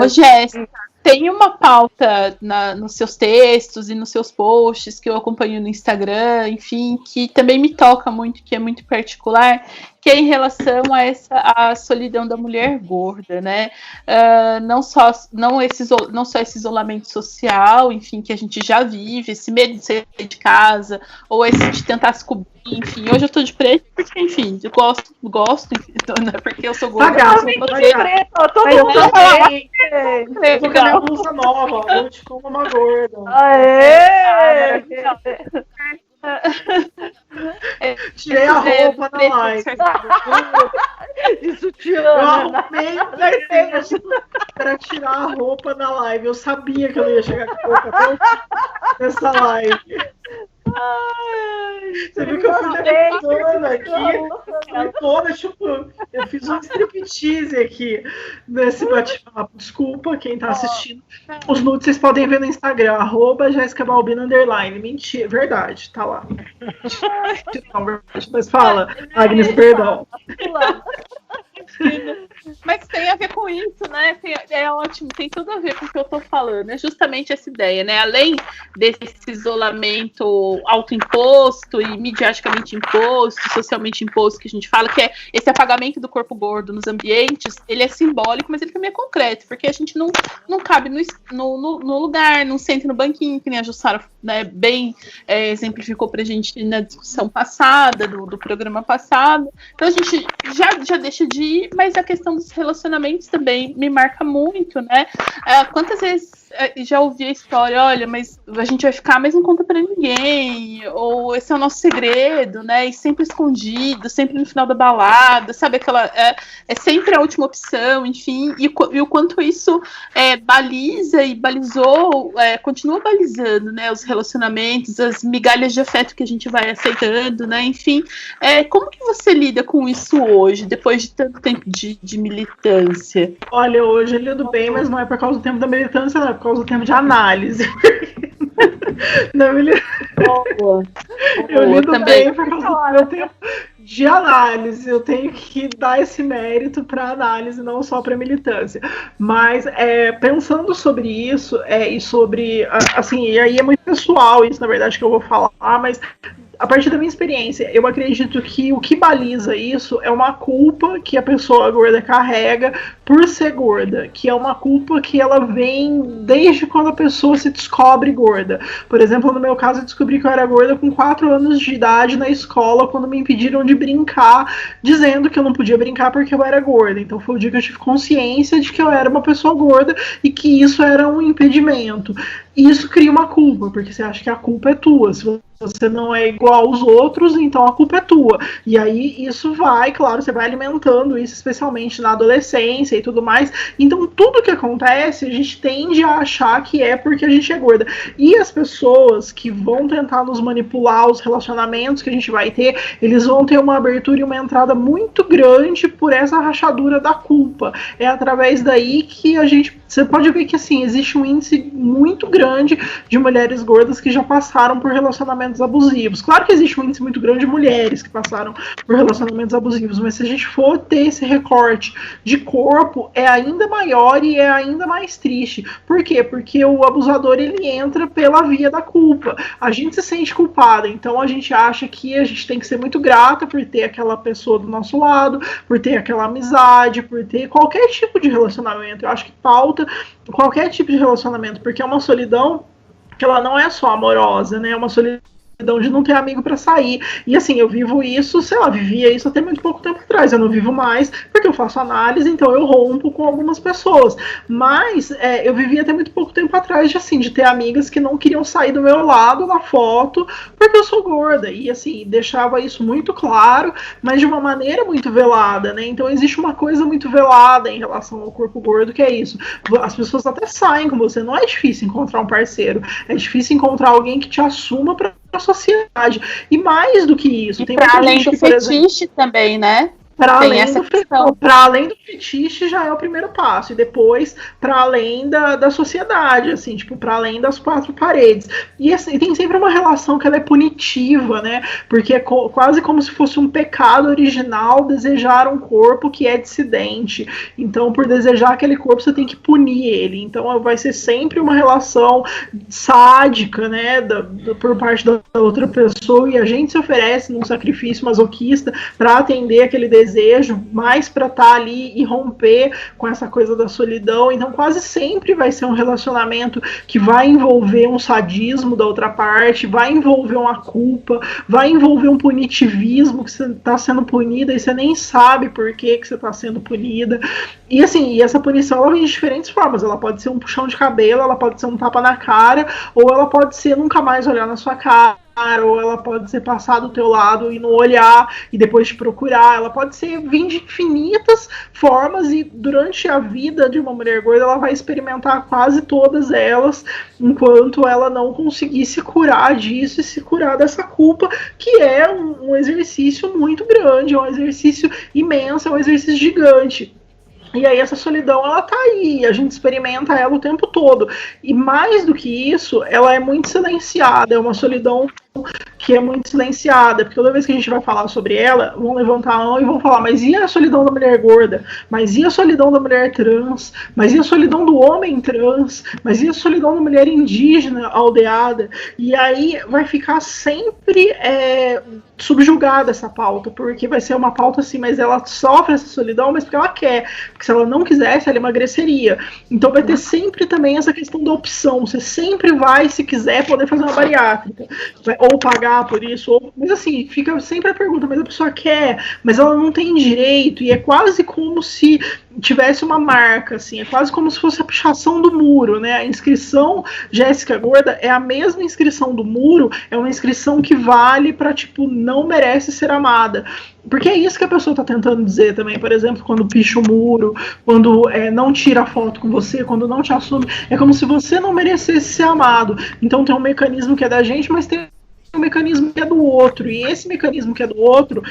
Ô, Jéssica, tem uma pauta nos seus textos e nos seus posts que eu acompanho no Instagram, enfim, que também me toca muito, que é muito particular, que é em relação a solidão da mulher gorda, né? Não só esse isolamento social, enfim, que a gente já vive, esse medo de sair de casa, ou esse de tentar se cobrir, enfim. Hoje eu tô de preto porque, enfim, eu gosto, não é porque eu sou gorda. Eu tô com a minha blusa nova, eu te como uma gorda. Aê! Tirei a roupa na live. De sutiã. Eu arrumei para tirar a roupa na live. Eu sabia que eu não ia chegar com a roupa nessa live. Você viu que eu fui levantando aqui, toda, tipo, eu fiz um striptease aqui nesse bate-papo. Desculpa quem tá assistindo. Os nudes vocês podem ver no Instagram, @JessicaBalbina_. Mentira, verdade, tá lá. Não, verdade, mas fala, Agnes, perdão. Mas tem a ver com isso, né? É ótimo, tem tudo a ver com o que eu tô falando. É justamente essa ideia, né? Além desse isolamento autoimposto e midiaticamente imposto, socialmente imposto que a gente fala, que é esse apagamento do corpo gordo nos ambientes, ele é simbólico, mas ele também é concreto, porque a gente não cabe no lugar, não senta no banquinho, que nem a Jussara, né, bem exemplificou pra gente na discussão passada, do programa passado. Então a gente já deixa de ir, mas a questão dos relacionamentos também me marca muito, né? Quantas vezes já ouvi a história, olha, mas a gente vai ficar, mas não conta pra ninguém, ou esse é o nosso segredo, né? E sempre escondido, sempre no final da balada, sabe? Aquela é sempre a última opção, enfim, e o quanto isso baliza e balizou, continua balizando, né? Os relacionamentos, as migalhas de afeto que a gente vai aceitando, né? Enfim, como que você lida com isso hoje, depois de tanto tempo de militância? Olha, hoje eu lido bem, mas não é por causa do tempo da militância, não, é por causa do tempo de análise. Eu lido bem por causa do meu tempo de análise. Eu tenho que dar esse mérito para análise, não só para militância. Mas pensando sobre isso, e sobre, assim, e aí é muito pessoal isso, na verdade, que eu vou falar, mas a partir da minha experiência, eu acredito que o que baliza isso é uma culpa que a pessoa gorda carrega por ser gorda, que é uma culpa que ela vem desde quando a pessoa se descobre gorda. Por exemplo, no meu caso, eu descobri que eu era gorda com 4 anos de idade na escola, quando me impediram de brincar, dizendo que eu não podia brincar porque eu era gorda. Então foi o dia que eu tive consciência de que eu era uma pessoa gorda e que isso era um impedimento. E isso cria uma culpa, porque você acha que a culpa é tua. Se você não é igual aos outros, então a culpa é tua. E aí isso vai, claro, você vai alimentando isso, especialmente na adolescência e tudo mais. Então tudo que acontece, a gente tende a achar que é porque a gente é gorda. E as pessoas que vão tentar nos manipular, os relacionamentos que a gente vai ter, eles vão ter uma abertura e uma entrada muito grande por essa rachadura da culpa. É através daí que você pode ver que, assim, existe um índice muito grande de mulheres gordas que já passaram por relacionamentos abusivos. Claro que existe um índice muito grande de mulheres que passaram por relacionamentos abusivos, mas se a gente for ter esse recorte de corpo, é ainda maior e é ainda mais triste. Por quê? Porque o abusador, ele entra pela via da culpa. A gente se sente culpada, então a gente acha que a gente tem que ser muito grata por ter aquela pessoa do nosso lado, por ter aquela amizade, por ter qualquer tipo de relacionamento. Eu acho que pauta qualquer tipo de relacionamento, porque é uma solidão que ela não é só amorosa, né? É uma solidão solidão de não ter amigo para sair. E assim, eu vivo isso, sei lá, vivia isso até muito pouco tempo atrás. Eu não vivo mais, porque eu faço análise, então eu rompo com algumas pessoas. Mas eu vivia até muito pouco tempo atrás de ter amigas que não queriam sair do meu lado na foto, porque eu sou gorda. E assim, deixava isso muito claro, mas de uma maneira muito velada, né? Então existe uma coisa muito velada em relação ao corpo gordo, que é isso. As pessoas até saem com você, não é difícil encontrar um parceiro, é difícil encontrar alguém que te assuma para a sociedade. E mais do que isso, E tem para muita além gente do que, por fetiche exemplo, também, né? para Tem além, essa questão. além do fetiche já é o primeiro passo, e depois para além da sociedade, assim, tipo, para além das quatro paredes. E assim, tem sempre uma relação que ela é punitiva, né? Porque é quase como se fosse um pecado original desejar um corpo que é dissidente. Então, por desejar aquele corpo, você tem que punir ele. Então, vai ser sempre uma relação sádica, né? Por parte da outra pessoa, e a gente se oferece num sacrifício masoquista para atender aquele desejo, mais para estar ali e romper com essa coisa da solidão. Então quase sempre vai ser um relacionamento que vai envolver um sadismo da outra parte, vai envolver uma culpa, vai envolver um punitivismo, que você está sendo punida e você nem sabe por que você está sendo punida. E assim, e essa punição ela vem de diferentes formas. Ela pode ser um puxão de cabelo, ela pode ser um tapa na cara, ou ela pode ser nunca mais olhar na sua cara, ou ela pode ser passar do teu lado e não olhar e depois te procurar. Ela pode ser vir de infinitas formas, e durante a vida de uma mulher gorda ela vai experimentar quase todas elas, enquanto ela não conseguir se curar disso e se curar dessa culpa, que é um exercício muito grande, é um exercício imenso, é um exercício gigante. E aí essa solidão, ela tá aí, a gente experimenta ela o tempo todo. E mais do que isso, ela é muito silenciada, é uma solidão que é muito silenciada, porque toda vez que a gente vai falar sobre ela, vão levantar a mão e vão falar, mas e a solidão da mulher gorda? Mas e a solidão da mulher trans? Mas e a solidão do homem trans? Mas e a solidão da mulher indígena aldeada? E aí vai ficar sempre subjugada essa pauta, porque vai ser uma pauta assim, mas ela sofre essa solidão, mas porque ela quer, porque se ela não quisesse, ela emagreceria. Então vai ter sempre também essa questão da opção, você sempre vai, se quiser, poder fazer uma bariátrica, ou pagar por isso, mas assim, fica sempre a pergunta, mas a pessoa quer, mas ela não tem direito, e é quase como se tivesse uma marca, assim, é quase como se fosse a pichação do muro, né? A inscrição Jéssica Gorda é a mesma inscrição do muro, é uma inscrição que vale para, tipo, não merece ser amada. Porque é isso que a pessoa está tentando dizer também, por exemplo, quando picha o muro, quando não tira a foto com você, quando não te assume, é como se você não merecesse ser amado. Então tem um mecanismo que é da gente, mas tem um mecanismo que é do outro, e esse mecanismo que é do outro,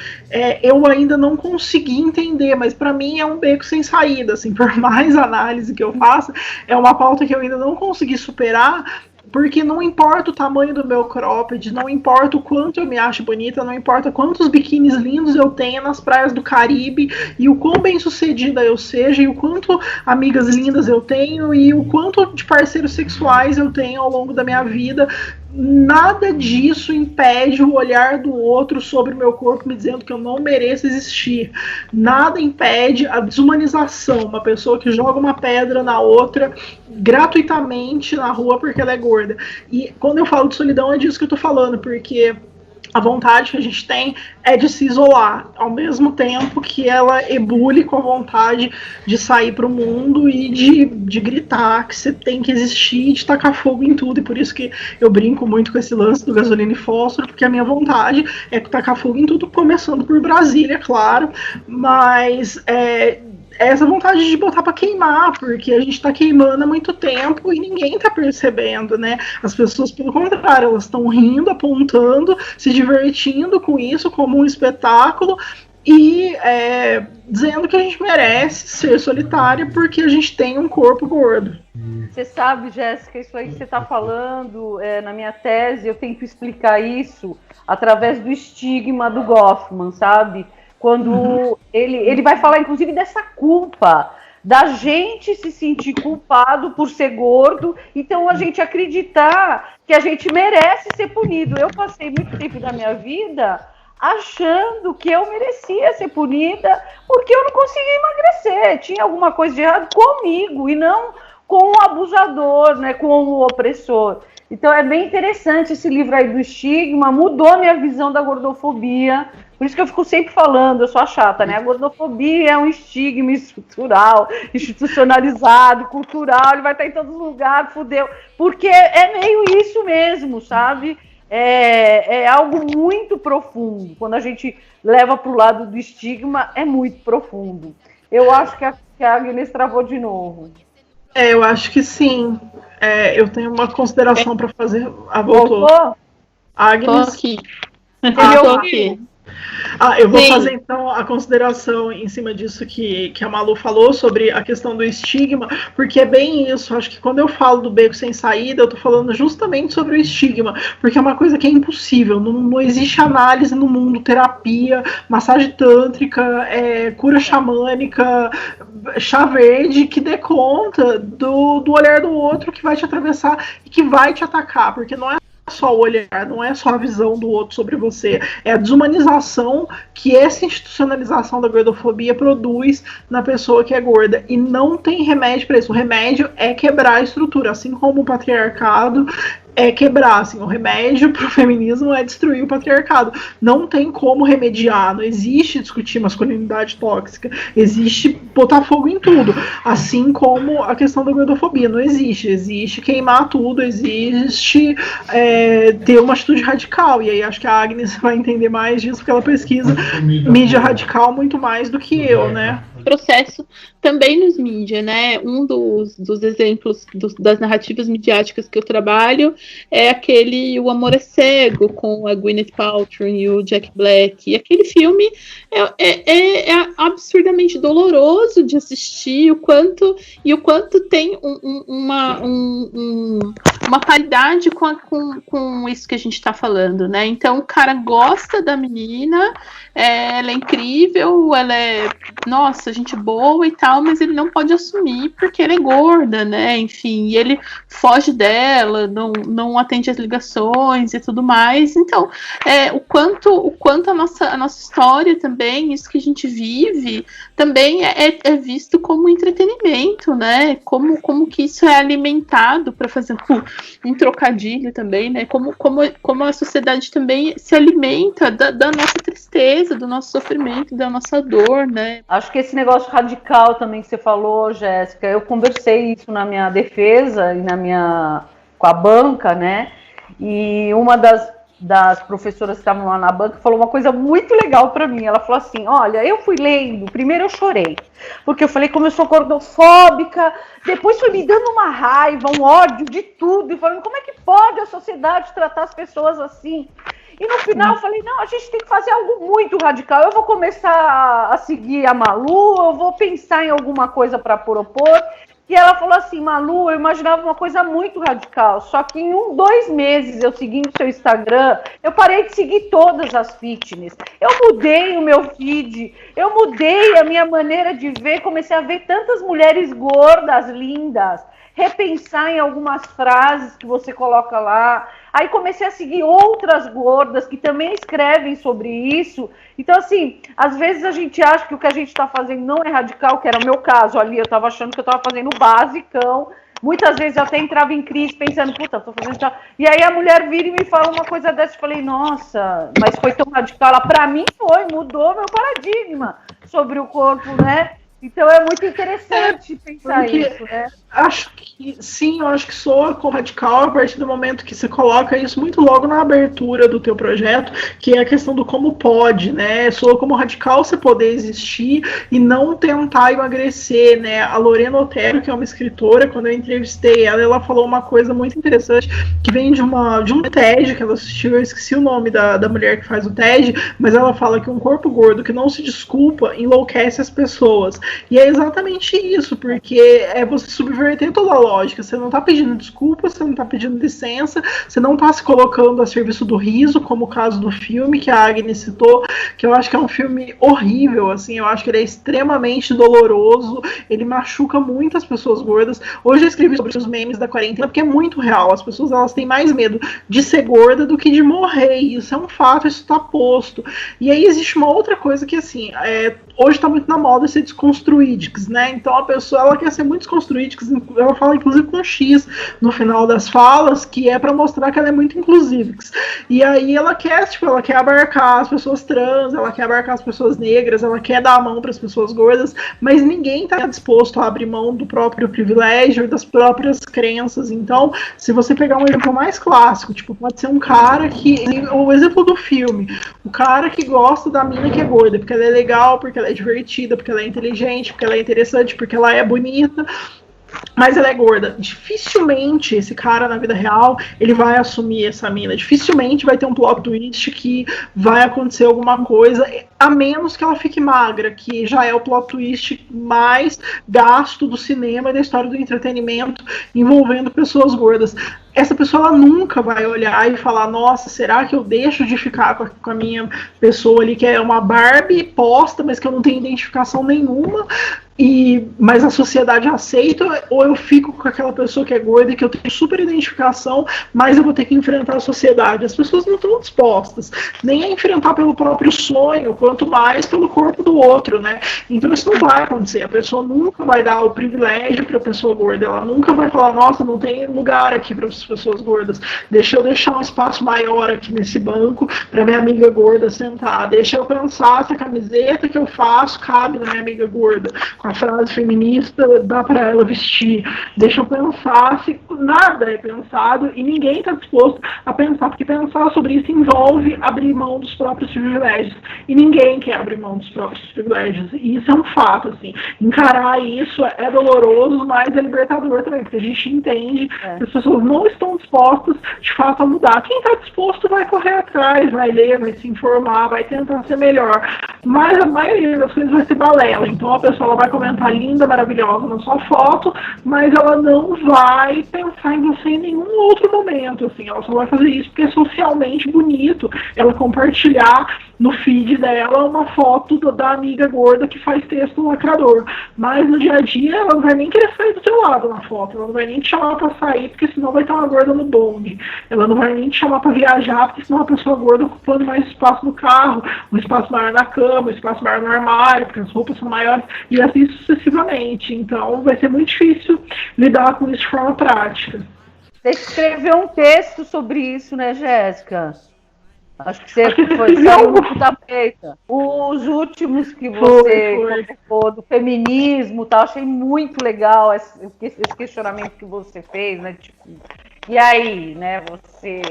eu ainda não consegui entender, mas para mim é um beco sem saída, assim, por mais análise que eu faça, é uma pauta que eu ainda não consegui superar, porque não importa o tamanho do meu cropped, não importa o quanto eu me acho bonita, não importa quantos biquínis lindos eu tenha nas praias do Caribe, e o quão bem sucedida eu seja, e o quanto amigas lindas eu tenho, e o quanto de parceiros sexuais eu tenho ao longo da minha vida, nada disso impede o olhar do outro sobre o meu corpo me dizendo que eu não mereço existir. Nada impede a desumanização, uma pessoa que joga uma pedra na outra gratuitamente na rua porque ela é gorda. E quando eu falo de solidão é disso que eu tô falando, porque a vontade que a gente tem é de se isolar, ao mesmo tempo que ela ebule com a vontade de sair para o mundo e de gritar que você tem que existir e de tacar fogo em tudo. E por isso que eu brinco muito com esse lance do gasolina e fósforo, porque a minha vontade é tacar fogo em tudo, começando por Brasília, claro, mas essa vontade de botar para queimar, porque a gente está queimando há muito tempo e ninguém está percebendo, né? As pessoas, pelo contrário, elas estão rindo, apontando, se divertindo com isso como um espetáculo e dizendo que a gente merece ser solitária porque a gente tem um corpo gordo. Você sabe, Jéssica, isso aí que você está falando, na minha tese eu tento explicar isso através do estigma do Goffman, sabe? Quando ele vai falar, inclusive, dessa culpa, da gente se sentir culpado por ser gordo, então a gente acreditar que a gente merece ser punido. Eu passei muito tempo da minha vida achando que eu merecia ser punida porque eu não conseguia emagrecer, tinha alguma coisa de errado comigo e não com o abusador, né, com o opressor. Então é bem interessante esse livro aí do estigma, mudou minha visão da gordofobia. Por isso que eu fico sempre falando, eu sou a chata, né? A gordofobia é um estigma estrutural, institucionalizado, cultural, ele vai estar em todos os lugares, fudeu. Porque é meio isso mesmo, sabe? É algo muito profundo. Quando a gente leva para o lado do estigma, é muito profundo. Eu acho que a Agnes travou de novo. Eu acho que sim. Eu tenho uma consideração para fazer. Voltou? Agnes? Tô aqui. Tô aqui. Eu vou fazer então a consideração em cima disso que a Malu falou sobre a questão do estigma, porque é bem isso. Acho que quando eu falo do beco sem saída, eu tô falando justamente sobre o estigma, porque é uma coisa que é impossível. Não existe análise no mundo, terapia, massagem tântrica, cura xamânica, chá verde, que dê conta do olhar do outro que vai te atravessar e que vai te atacar, porque não é só o olhar, não é só a visão do outro sobre você, é a desumanização que essa institucionalização da gordofobia produz na pessoa que é gorda, e não tem remédio para isso. O remédio é quebrar a estrutura, assim como o patriarcado é quebrar, assim, o remédio pro feminismo é destruir o patriarcado. Não tem como remediar, não existe discutir masculinidade tóxica, existe botar fogo em tudo, assim como a questão da gordofobia, não existe queimar tudo, existe ter uma atitude radical, e aí acho que a Agnes vai entender mais disso, porque ela pesquisa mídia radical muito mais do que eu, né? Processo também nos mídias, né? Um dos exemplos das narrativas midiáticas que eu trabalho é aquele O Amor é Cego, com a Gwyneth Paltrow e o Jack Black. E aquele filme é absurdamente doloroso de assistir, o quanto tem uma paridade com isso que a gente está falando, né? Então o cara gosta da menina, ela é incrível, ela é, nossa, gente boa e tal, mas ele não pode assumir porque ela é gorda, né? Enfim, e ele foge dela, não atende as ligações e tudo mais. Então, o quanto a nossa história também, isso que a gente vive, também é visto como entretenimento, né? Como que isso é alimentado, para fazer um trocadilho também, né? Como a sociedade também se alimenta da nossa tristeza, do nosso sofrimento, da nossa dor, né? Acho que esse negócio radical também que você falou, Jéssica, eu conversei isso na minha defesa e com a banca, né? E uma das professoras que estavam lá na banca falou uma coisa muito legal para mim. Ela falou assim: olha, eu fui lendo, primeiro eu chorei, porque eu falei como eu sou gordofóbica, depois foi me dando uma raiva, um ódio de tudo, e falando como é que pode a sociedade tratar as pessoas assim. E no final eu falei, não, a gente tem que fazer algo muito radical. Eu vou começar a seguir a Malu, eu vou pensar em alguma coisa para propor. E ela falou assim: Malu, eu imaginava uma coisa muito radical, só que em 2 meses eu seguindo seu Instagram, eu parei de seguir todas as fitness. Eu mudei o meu feed, eu mudei a minha maneira de ver, comecei a ver tantas mulheres gordas, lindas, repensar em algumas frases que você coloca lá. Aí comecei a seguir outras gordas que também escrevem sobre isso. Então, assim, às vezes a gente acha que o que a gente está fazendo não é radical, que era o meu caso ali, eu estava achando que eu estava fazendo o basicão. Muitas vezes eu até entrava em crise pensando, puta, tô fazendo isso. E aí a mulher vira e me fala uma coisa dessa, eu falei, nossa, mas foi tão radical. Ela, pra mim mudou meu paradigma sobre o corpo, né? Então é muito interessante pensar isso, né? Acho que sim, eu acho que soa como radical a partir do momento que você coloca isso muito logo na abertura do teu projeto, que é a questão do como pode, né? Soa como radical você poder existir e não tentar emagrecer, né? A Lorena Otero, que é uma escritora, quando eu entrevistei ela falou uma coisa muito interessante, que vem de um TED que ela assistiu, eu esqueci o nome da mulher que faz o TED, mas ela fala que um corpo gordo que não se desculpa enlouquece as pessoas. E é exatamente isso, porque é você subverter toda a lógica. Você não tá pedindo desculpa, você não tá pedindo licença, você não tá se colocando a serviço do riso, como o caso do filme que a Agnes citou, que eu acho que é um filme horrível, assim, eu acho que ele é extremamente doloroso, ele machuca muitas pessoas gordas. Hoje eu escrevi sobre os memes da quarentena, porque é muito real, as pessoas elas têm mais medo de ser gorda do que de morrer, e isso é um fato, isso tá posto. E aí existe uma outra coisa que, assim, hoje tá muito na moda ser desconstruído desconstruídicos, né? Então a pessoa, ela quer ser muito desconstruídica, ela fala inclusive com X no final das falas, que é para mostrar que ela é muito inclusiva. E aí ela quer, tipo, ela quer abarcar as pessoas trans, ela quer abarcar as pessoas negras, ela quer dar a mão para as pessoas gordas, mas ninguém está disposto a abrir mão do próprio privilégio e das próprias crenças. Então, se você pegar um exemplo mais clássico, tipo, pode ser um cara que, o exemplo do filme, o cara que gosta da mina que é gorda, porque ela é legal, porque ela é divertida, porque ela é inteligente, porque ela é interessante, porque ela é bonita, mas ela é gorda. Dificilmente esse cara na vida real ele vai assumir essa mina. Dificilmente vai ter um plot twist que vai acontecer alguma coisa, a menos que ela fique magra, que já é o plot twist mais gasto do cinema e da história do entretenimento envolvendo pessoas gordas. Essa pessoa ela nunca vai olhar e falar, nossa, será que eu deixo de ficar com a minha pessoa ali que é uma Barbie posta, mas que eu não tenho identificação nenhuma, mas a sociedade aceita, ou eu fico com aquela pessoa que é gorda e que eu tenho super identificação, mas eu vou ter que enfrentar a sociedade. As pessoas não estão dispostas nem a enfrentar pelo próprio sonho, quanto mais pelo corpo do outro, né? Então isso não vai acontecer. A pessoa nunca vai dar o privilégio para a pessoa gorda, ela nunca vai falar, nossa, não tem lugar aqui para as pessoas gordas, deixa eu deixar um espaço maior aqui nesse banco para minha amiga gorda sentar, deixa eu pensar se a camiseta que eu faço cabe na minha amiga gorda, a frase feminista dá para ela vestir. Deixa eu pensar, se nada é pensado e ninguém está disposto a pensar, porque pensar sobre isso envolve abrir mão dos próprios privilégios. E ninguém quer abrir mão dos próprios privilégios. E isso é um fato, assim. Encarar isso é doloroso, mas é libertador também, porque a gente entende que as pessoas não estão dispostas, de fato, a mudar. Quem está disposto vai correr atrás, vai ler, vai se informar, vai tentar ser melhor. Mas a maioria das coisas vai ser balela. Então a pessoa ela vai comentar linda, maravilhosa na sua foto, mas ela não vai pensar em você em nenhum outro momento, assim, ela só vai fazer isso porque é socialmente bonito ela compartilhar no feed dela uma foto da amiga gorda que faz texto lacrador, mas no dia a dia ela não vai nem querer sair do seu lado na foto, ela não vai nem te chamar pra sair, porque senão vai ter uma gorda no bonde, ela não vai nem te chamar pra viajar, porque senão a pessoa gorda ocupando mais espaço no carro, um espaço maior na cama, um espaço maior no armário, porque as roupas são maiores, e assim sucessivamente. Então vai ser muito difícil lidar com isso de forma prática. Você escreveu um texto sobre isso, né, Jéssica? Acho que você saiu muito da peita. Os últimos que você colocou do feminismo, tá? Achei muito legal esse questionamento que você fez, né? Tipo, e aí, né? Você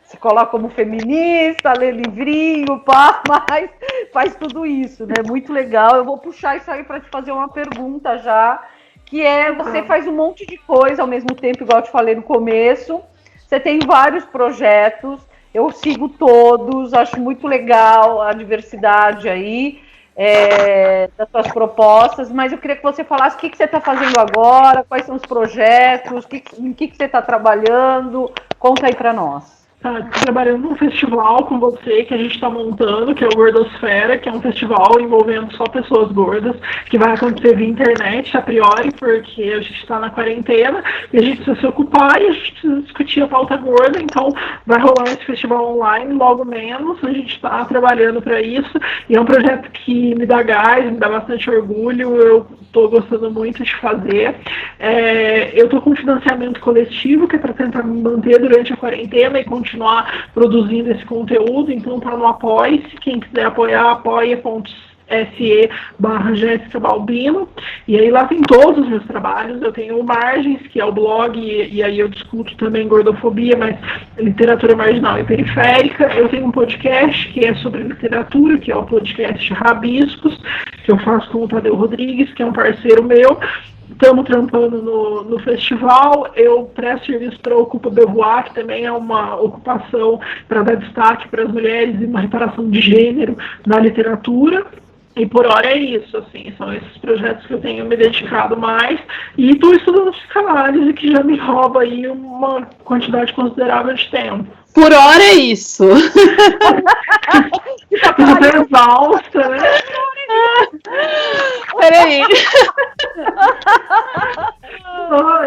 se coloca como feminista, lê livrinho, pá, mas faz tudo isso, né? Muito legal. Eu vou puxar isso aí para te fazer uma pergunta já, que é, você faz um monte de coisa ao mesmo tempo, igual eu te falei no começo. Você tem vários projetos. Eu sigo todos, acho muito legal a diversidade aí das suas propostas, mas eu queria que você falasse o que você está fazendo agora, quais são os projetos, em que você está trabalhando, conta aí para nós. Trabalhando num festival com você que a gente está montando, que é o Gordosfera, que é um festival envolvendo só pessoas gordas, que vai acontecer via internet a priori, porque a gente está na quarentena e a gente precisa se ocupar e a gente precisa discutir a pauta gorda, então vai rolar esse festival online logo menos, a gente está trabalhando para isso e é um projeto que me dá gás, me dá bastante orgulho, eu estou gostando muito de fazer. Eu estou com financiamento coletivo, que é para tentar me manter durante a quarentena e continuar produzindo esse conteúdo, então tá no Apoie-se, quem quiser apoiar, apoia.se/Jéssica Balbino, e aí lá tem todos os meus trabalhos, eu tenho o Margens, que é o blog, e aí eu discuto também gordofobia, mas literatura marginal e periférica, eu tenho um podcast que é sobre literatura, que é o podcast Rabiscos, que eu faço com o Tadeu Rodrigues, que é um parceiro meu. Estamos trampando no festival, eu presto serviço para a Ocupa Beauvoir, que também é uma ocupação para dar destaque para as mulheres e uma reparação de gênero na literatura. E por hora é isso, assim, são esses projetos que eu tenho me dedicado mais. E estou estudando psicanálise, que já me rouba aí uma quantidade considerável de tempo. Por hora é isso. Estou exausta, né? Peraí.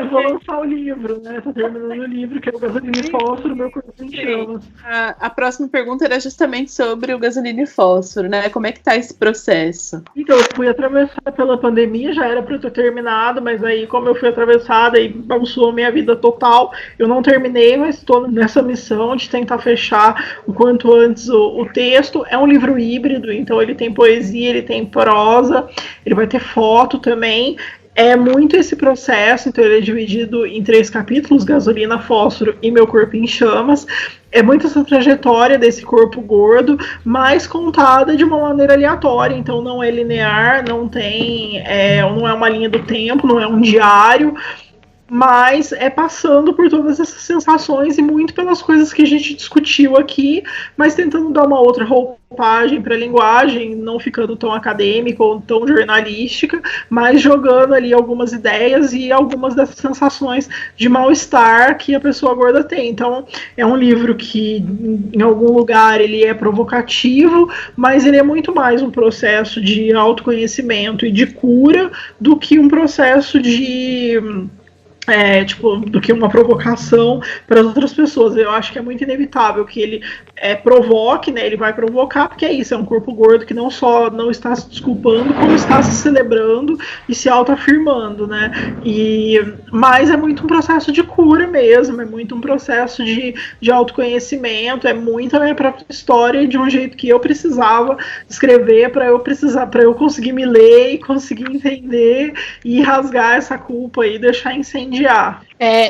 Vou lançar o livro. livro, né? Tá terminando o livro, que é o Gasolina e Fósforo, Meu Corpo em Chamas. A próxima pergunta era justamente sobre o Gasolina e Fósforo, né? Como é que tá esse processo? Então, eu fui atravessada pela pandemia, já era para eu ter terminado, mas aí, como eu fui atravessada e bagunçou a minha vida total, eu não terminei, mas estou nessa missão de tentar fechar o quanto antes o texto. É um livro híbrido, então ele tem poesia, ele tem prosa, ele vai ter foto também. É muito esse processo, então ele é dividido em 3 capítulos, Gasolina, Fósforo e Meu Corpo em Chamas. É muito essa trajetória desse corpo gordo, mas contada de uma maneira aleatória, então não é linear, não é uma linha do tempo, não é um diário, mas é passando por todas essas sensações e muito pelas coisas que a gente discutiu aqui, mas tentando dar uma outra roupagem para a linguagem, não ficando tão acadêmica ou tão jornalística, mas jogando ali algumas ideias e algumas dessas sensações de mal-estar que a pessoa gorda tem. Então, é um livro que, em algum lugar, ele é provocativo, mas ele é muito mais um processo de autoconhecimento e de cura do que um processo do que uma provocação para as outras pessoas. Eu acho que é muito inevitável que ele provoque, né? Ele vai provocar, porque é isso, é um corpo gordo que não só não está se desculpando, como está se celebrando e se autoafirmando, né? Mas é muito um processo de cura mesmo, é muito um processo de autoconhecimento, é muito a minha própria história de um jeito que eu precisava escrever para eu conseguir me ler e conseguir entender e rasgar essa culpa e deixar incendiar.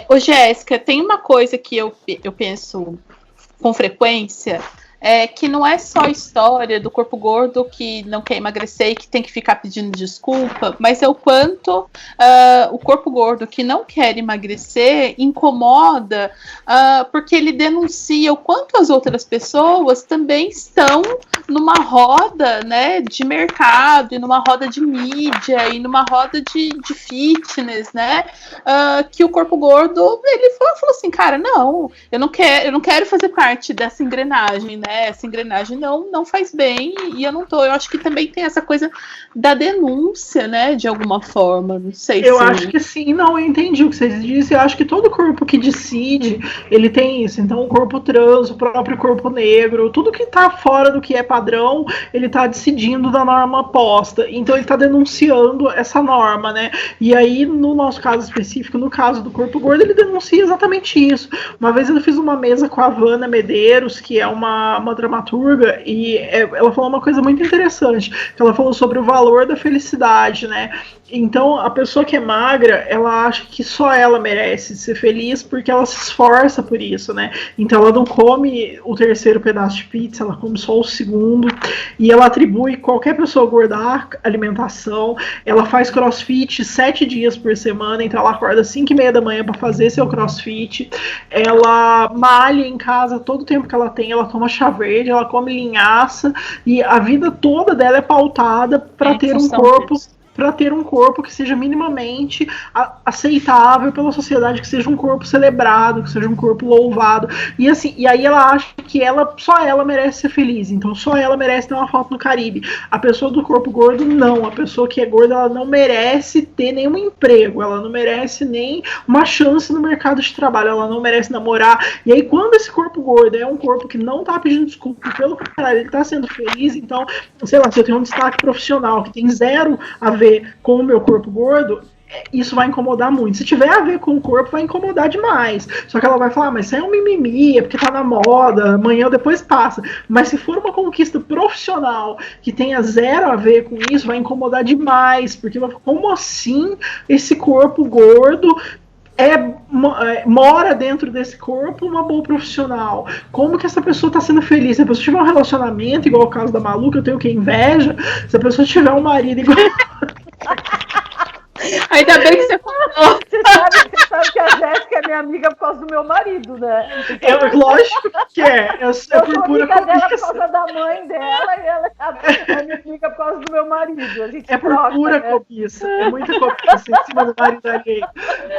Ô Jéssica, tem uma coisa que eu penso com frequência, que não é só a história do corpo gordo que não quer emagrecer e que tem que ficar pedindo desculpa, mas é o quanto o corpo gordo que não quer emagrecer incomoda, porque ele denuncia o quanto as outras pessoas também estão numa roda, né, de mercado, e numa roda de mídia, e numa roda de fitness, né, que o corpo gordo, ele falou assim, cara, não, eu não quero fazer parte dessa engrenagem, né, essa engrenagem não faz bem, e eu acho que também tem essa coisa da denúncia, né, de alguma forma, não sei se... Eu acho que sim, não, eu entendi o que vocês disseram, eu acho que todo corpo que decide, ele tem isso, então o corpo trans, o próprio corpo negro, tudo que tá fora do que é padrão, ele tá decidindo da norma posta, então ele tá denunciando essa norma, né, e aí no nosso caso específico, no caso do corpo gordo, ele denuncia exatamente isso. Uma vez eu fiz uma mesa com a Vanna Medeiros, que é uma dramaturga, e ela falou uma coisa muito interessante, que ela falou sobre o valor da felicidade, né? Então, a pessoa que é magra, ela acha que só ela merece ser feliz porque ela se esforça por isso, né? Então, ela não come o 3º pedaço de pizza, ela come só o 2º, e ela atribui qualquer pessoa gorda à alimentação. Ela faz crossfit 7 dias por semana, então ela acorda às 5:30 da manhã para fazer seu crossfit. Ela malha em casa todo o tempo que ela tem, ela toma chá verde, ela come linhaça, e a vida toda dela é pautada para ter um corpo... para ter um corpo que seja minimamente aceitável pela sociedade, que seja um corpo celebrado, que seja um corpo louvado. E assim, e aí ela acha que só ela merece ser feliz, então só ela merece ter uma foto no Caribe. A pessoa do corpo gordo, não. A pessoa que é gorda, ela não merece ter nenhum emprego, ela não merece nem uma chance no mercado de trabalho, ela não merece namorar. E aí, quando esse corpo gordo é um corpo que não tá pedindo desculpa, pelo contrário, ele tá sendo feliz, então, sei lá, se eu tenho um destaque profissional que tem zero a ver com o meu corpo gordo, isso vai incomodar muito. Se tiver a ver com o corpo, vai incomodar demais. Só que ela vai falar, mas isso é um mimimi, é porque tá na moda, amanhã ou depois passa. Mas se for uma conquista profissional que tenha zero a ver com isso, vai incomodar demais, porque como assim esse corpo gordo mora dentro desse corpo uma boa profissional? Como que essa pessoa está sendo feliz? Se a pessoa tiver um relacionamento igual o caso da Malu, que eu tenho que inveja, se a pessoa tiver um marido igual... Ainda bem que você falou. Você sabe que a Jéssica é minha amiga por causa do meu marido, né? Lógico que é. Eu sou por pura amiga dela por causa da mãe dela, e ela é minha amiga por causa do meu marido. A gente por pura cobiça. É muita cobiça em cima do marido alheio.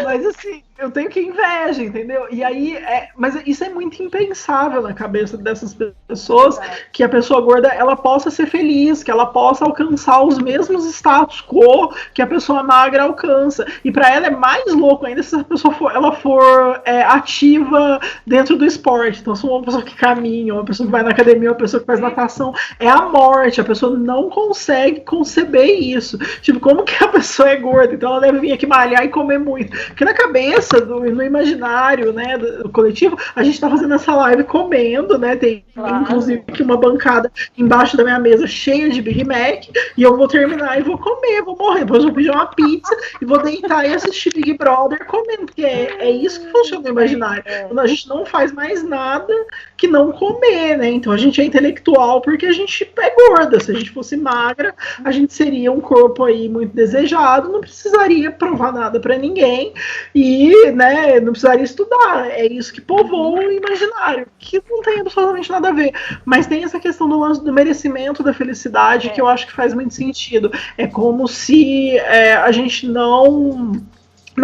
Mas assim, Eu tenho que inveja, entendeu? E aí, mas isso é muito impensável na cabeça dessas pessoas, que a pessoa gorda, ela possa ser feliz, que ela possa alcançar os mesmos status quo que a pessoa magra alcança. E para ela é mais louco ainda se a pessoa for ativa dentro do esporte. Então, se uma pessoa que caminha, uma pessoa que vai na academia, uma pessoa que faz natação, é a morte. A pessoa não consegue conceber isso. Tipo, como que a pessoa é gorda? Então ela deve vir aqui malhar e comer muito. Porque na cabeça, no imaginário, né, do coletivo, a gente tá fazendo essa live comendo, né, tem inclusive aqui uma bancada embaixo da minha mesa cheia de Big Mac, e eu vou terminar e vou comer, vou morrer, depois eu vou pedir uma pizza e vou deitar e assistir Big Brother comendo, porque é isso que funciona no imaginário. A gente não faz mais nada que não comer, né, então a gente é intelectual porque a gente é gorda. Se a gente fosse magra, a gente seria um corpo aí muito desejado, não precisaria provar nada pra ninguém, e, né, não precisaria estudar. É isso que povoa o imaginário, que não tem absolutamente nada a ver. Mas tem essa questão do lance do merecimento da felicidade, que eu acho que faz muito sentido. É como se a gente não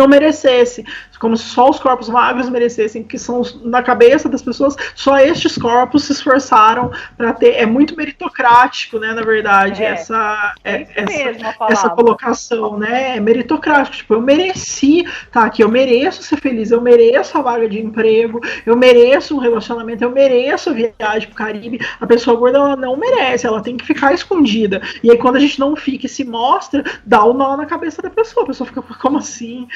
merecesse, como se só os corpos magros merecessem, que são, na cabeça das pessoas, só estes corpos se esforçaram para ter. É muito meritocrático, né, na verdade, essa colocação, né, é meritocrático, tipo, eu mereci estar aqui, eu mereço ser feliz, eu mereço a vaga de emprego, eu mereço um relacionamento, eu mereço a viagem pro Caribe. A pessoa gorda, ela não merece, ela tem que ficar escondida, e aí quando a gente não fica e se mostra, dá o nó na cabeça da pessoa, a pessoa fica, como assim?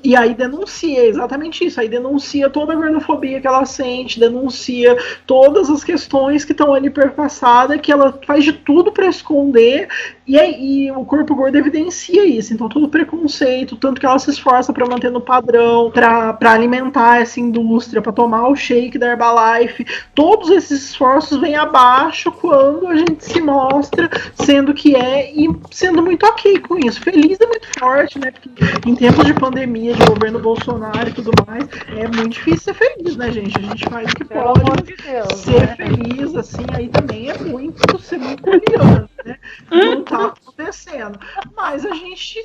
E aí denuncia, exatamente isso, aí denuncia toda a gordofobia que ela sente, denuncia todas as questões que estão ali perpassadas, que ela faz de tudo para esconder, e o corpo gordo evidencia isso. Então todo o preconceito, tanto que ela se esforça para manter no padrão, para alimentar essa indústria, para tomar o shake da Herbalife, todos esses esforços vêm abaixo quando a gente se mostra sendo que e sendo muito ok com isso. Feliz é muito forte, né, porque em tempos de pandemia, de governo Bolsonaro e tudo mais, é muito difícil ser feliz, né, gente? A gente faz o que pode ser feliz, assim, aí também é muito ser muito curioso, né? Não tá acontecendo. Mas a gente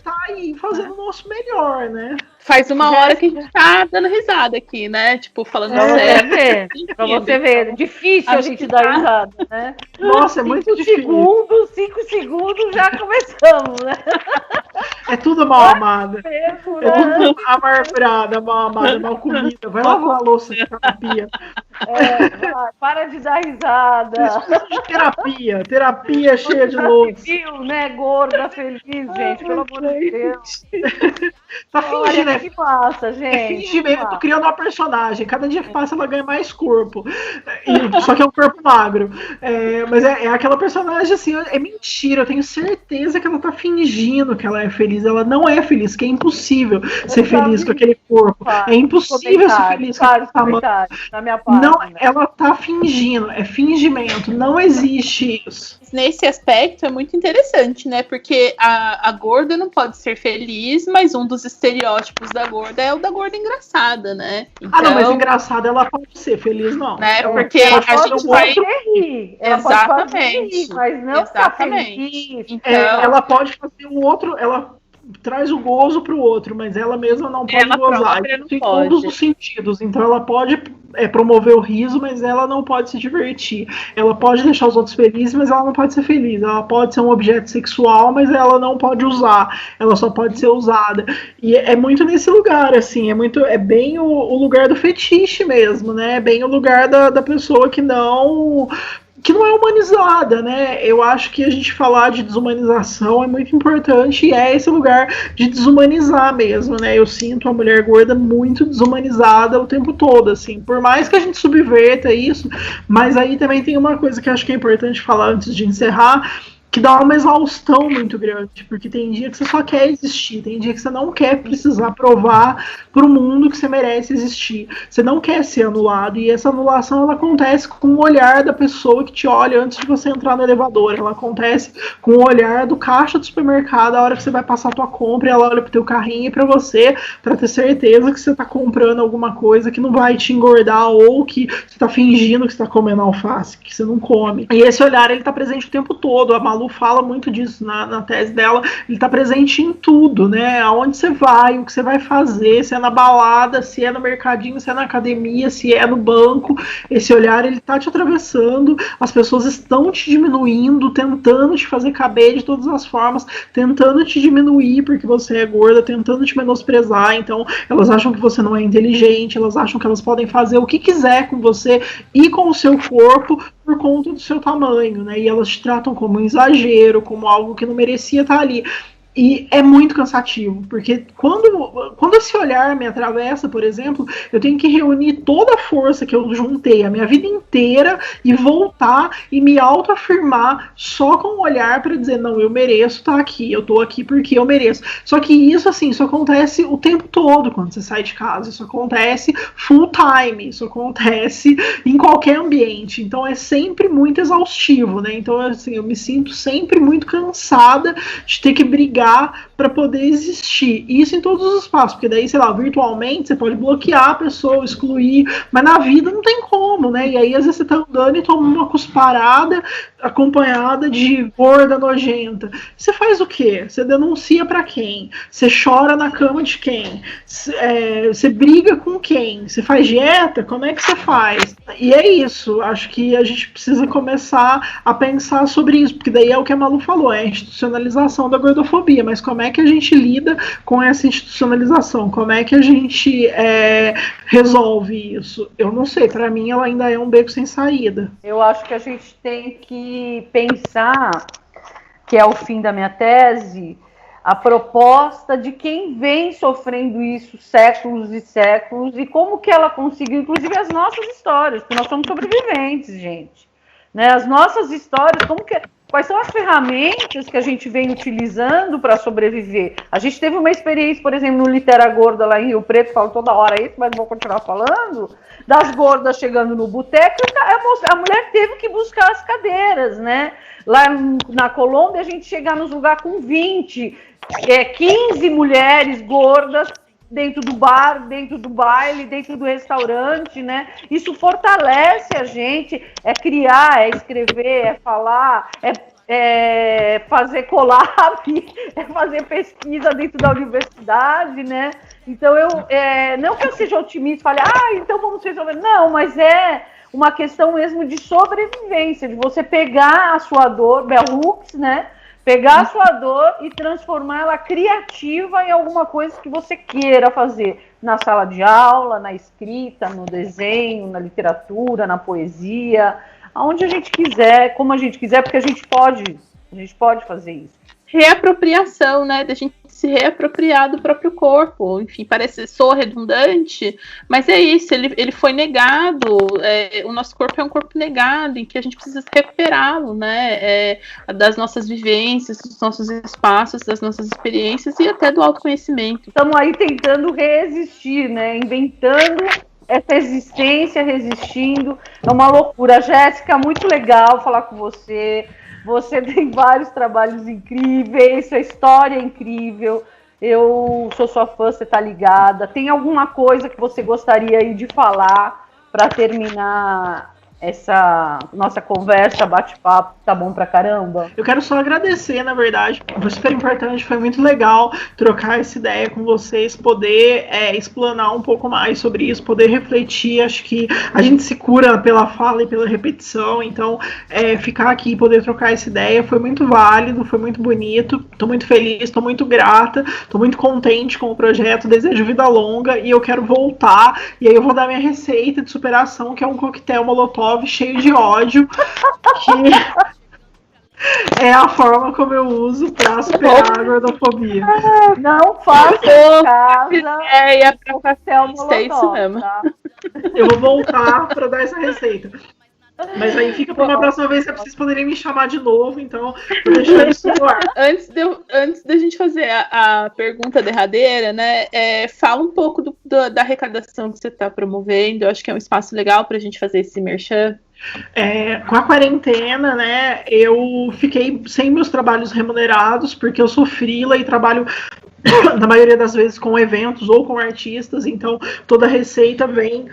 tá aí fazendo o nosso melhor, né? Faz uma hora que a gente tá dando risada aqui, né? Tipo, falando sério. Pra você ver, difícil a gente dar risada, né? Nossa, é muito difícil. 5 segundos já começamos, né? É tudo mal amada. É tudo amargurada, mal amada, mal comida. Vai lavar a louça que tá na pia. Para de dar risada. Terapia cheia de louça. Viu, né? Gorda, feliz, gente, pelo amor de Deus. Tá fingindo, né? Que passa, gente. É fingimento, criando uma personagem. Cada dia que passa, ela ganha mais corpo. Só que é um corpo magro. Mas é aquela personagem, assim, é mentira. Eu tenho certeza que ela tá fingindo que ela é feliz. Ela não é feliz, que é impossível ser feliz com aquele corpo. É impossível ser feliz com aquele tamanho. Na minha página. Não, ela tá fingindo. É fingimento. Não existe isso. Nesse aspecto é muito interessante, né? Porque a gorda não pode ser feliz, mas um dos estereótipos da gorda é o da gorda engraçada, né? Então, não, mas engraçada ela pode ser, feliz não. Né? Porque a gente vai rir. Exatamente. Mas não exatamente. Então... ela pode fazer o outro, ela traz o gozo pro outro, mas ela mesma não pode gozar. Em todos os sentidos. Então ela pode promover o riso, mas ela não pode se divertir. Ela pode deixar os outros felizes, mas ela não pode ser feliz. Ela pode ser um objeto sexual, mas ela não pode usar. Ela só pode ser usada. E é muito nesse lugar, assim, é bem o lugar do fetiche mesmo, né? É bem o lugar da pessoa que não é humanizada, né? Eu acho que a gente falar de desumanização é muito importante, e é esse lugar de desumanizar mesmo, né? Eu sinto a mulher gorda muito desumanizada o tempo todo, assim, por mais que a gente subverta isso, mas aí também tem uma coisa que eu acho que é importante falar antes de encerrar, que dá uma exaustão muito grande, porque tem dia que você só quer existir, tem dia que você não quer precisar provar pro mundo que você merece existir, você não quer ser anulado, e essa anulação ela acontece com o olhar da pessoa que te olha antes de você entrar no elevador, ela acontece com o olhar do caixa do supermercado a hora que você vai passar a tua compra, e ela olha pro teu carrinho e pra você, pra ter certeza que você tá comprando alguma coisa que não vai te engordar, ou que você tá fingindo que você tá comendo alface, que você não come. E esse olhar, ele tá presente o tempo todo. A Malu Malu fala muito disso na tese dela, ele está presente em tudo, né? Aonde você vai, o que você vai fazer, se é na balada, se é no mercadinho, se é na academia, se é no banco, esse olhar, ele está te atravessando, as pessoas estão te diminuindo, tentando te fazer caber de todas as formas, tentando te diminuir porque você é gorda, tentando te menosprezar, então elas acham que você não é inteligente, elas acham que elas podem fazer o que quiser com você e com o seu corpo por conta do seu tamanho, né? E elas te tratam como um exagero, como algo que não merecia estar ali. E é muito cansativo, porque quando esse olhar me atravessa, por exemplo, eu tenho que reunir toda a força que eu juntei a minha vida inteira e voltar e me autoafirmar só com o olhar para dizer, não, eu mereço estar aqui, eu tô aqui porque eu mereço. Só que isso, assim, isso acontece o tempo todo quando você sai de casa, isso acontece full time, isso acontece em qualquer ambiente, então é sempre muito exaustivo, né? Então, assim, eu me sinto sempre muito cansada de ter que brigar para poder existir. E isso em todos os espaços, porque daí, sei lá, virtualmente você pode bloquear a pessoa, excluir, mas na vida não tem como, né? E aí às vezes você tá andando e toma uma cusparada acompanhada de gorda nojenta. Você faz o quê? Você denuncia para quem? Você chora na cama de quem? Você briga com quem? Você faz dieta? Como é que você faz? E é isso. Acho que a gente precisa começar a pensar sobre isso, porque daí é o que a Malu falou, é a institucionalização da gordofobia. Mas como é que a gente lida com essa institucionalização? Como é que a gente resolve isso? Eu não sei, para mim ela ainda é um beco sem saída. Eu acho que a gente tem que pensar, que é o fim da minha tese, a proposta de quem vem sofrendo isso séculos e séculos e como que ela conseguiu, inclusive as nossas histórias, porque nós somos sobreviventes, gente. Né? As nossas histórias, quais são as ferramentas que a gente vem utilizando para sobreviver? A gente teve uma experiência, por exemplo, no Litera Gorda lá em Rio Preto, falo toda hora isso, mas vou continuar falando, das gordas chegando no boteco, a mulher teve que buscar as cadeiras, né? Lá na Colômbia, a gente chegar nos lugares com 20, 15 mulheres gordas dentro do bar, dentro do baile, dentro do restaurante, né? Isso fortalece a gente, é criar, é escrever, é falar, é fazer collab, é fazer pesquisa dentro da universidade, né? Então, não que eu seja otimista e fale, então vamos resolver. Não, mas é uma questão mesmo de sobrevivência, de você pegar a sua dor, bell hooks, né? Pegar a sua dor e transformar ela criativa em alguma coisa que você queira fazer na sala de aula, na escrita, no desenho, na literatura, na poesia, aonde a gente quiser, como a gente quiser, porque a gente pode fazer isso. Reapropriação, né, da gente se reapropriar do próprio corpo, enfim, parece soar redundante, mas é isso, ele foi negado, o nosso corpo é um corpo negado, em que a gente precisa recuperá-lo, né, das nossas vivências, dos nossos espaços, das nossas experiências e até do autoconhecimento. Estamos aí tentando resistir, né, inventando essa existência, resistindo, é uma loucura. Jéssica, muito legal falar com você. Você tem vários trabalhos incríveis, sua história é incrível. Eu sou sua fã, você tá ligada. Tem alguma coisa que você gostaria aí de falar para terminar essa nossa conversa, bate-papo, tá bom pra caramba? Eu quero só agradecer, na verdade, foi super importante, foi muito legal trocar essa ideia com vocês, poder explanar um pouco mais sobre isso, poder refletir. Acho que a gente se cura pela fala e pela repetição, então ficar aqui e poder trocar essa ideia foi muito válido, foi muito bonito, tô muito feliz, tô muito grata, tô muito contente com o projeto, desejo vida longa e eu quero voltar, e aí eu vou dar minha receita de superação, que é um coquetel Molotov cheio de ódio, que é a forma como eu uso para superar a gordofobia. Não faça em casa. Para pastel Molotov, é isso mesmo. Tá? Eu vou voltar para dar essa receita. Mas aí fica para uma próxima vez, que vocês poderem me chamar de novo, então vou deixar isso no ar. Antes da gente fazer a pergunta derradeira, né, fala um pouco da arrecadação que você está promovendo. Eu acho que é um espaço legal para a gente fazer esse merchan. Com a quarentena, né, eu fiquei sem meus trabalhos remunerados, porque eu sou freela e trabalho na maioria das vezes com eventos ou com artistas, então toda a receita vem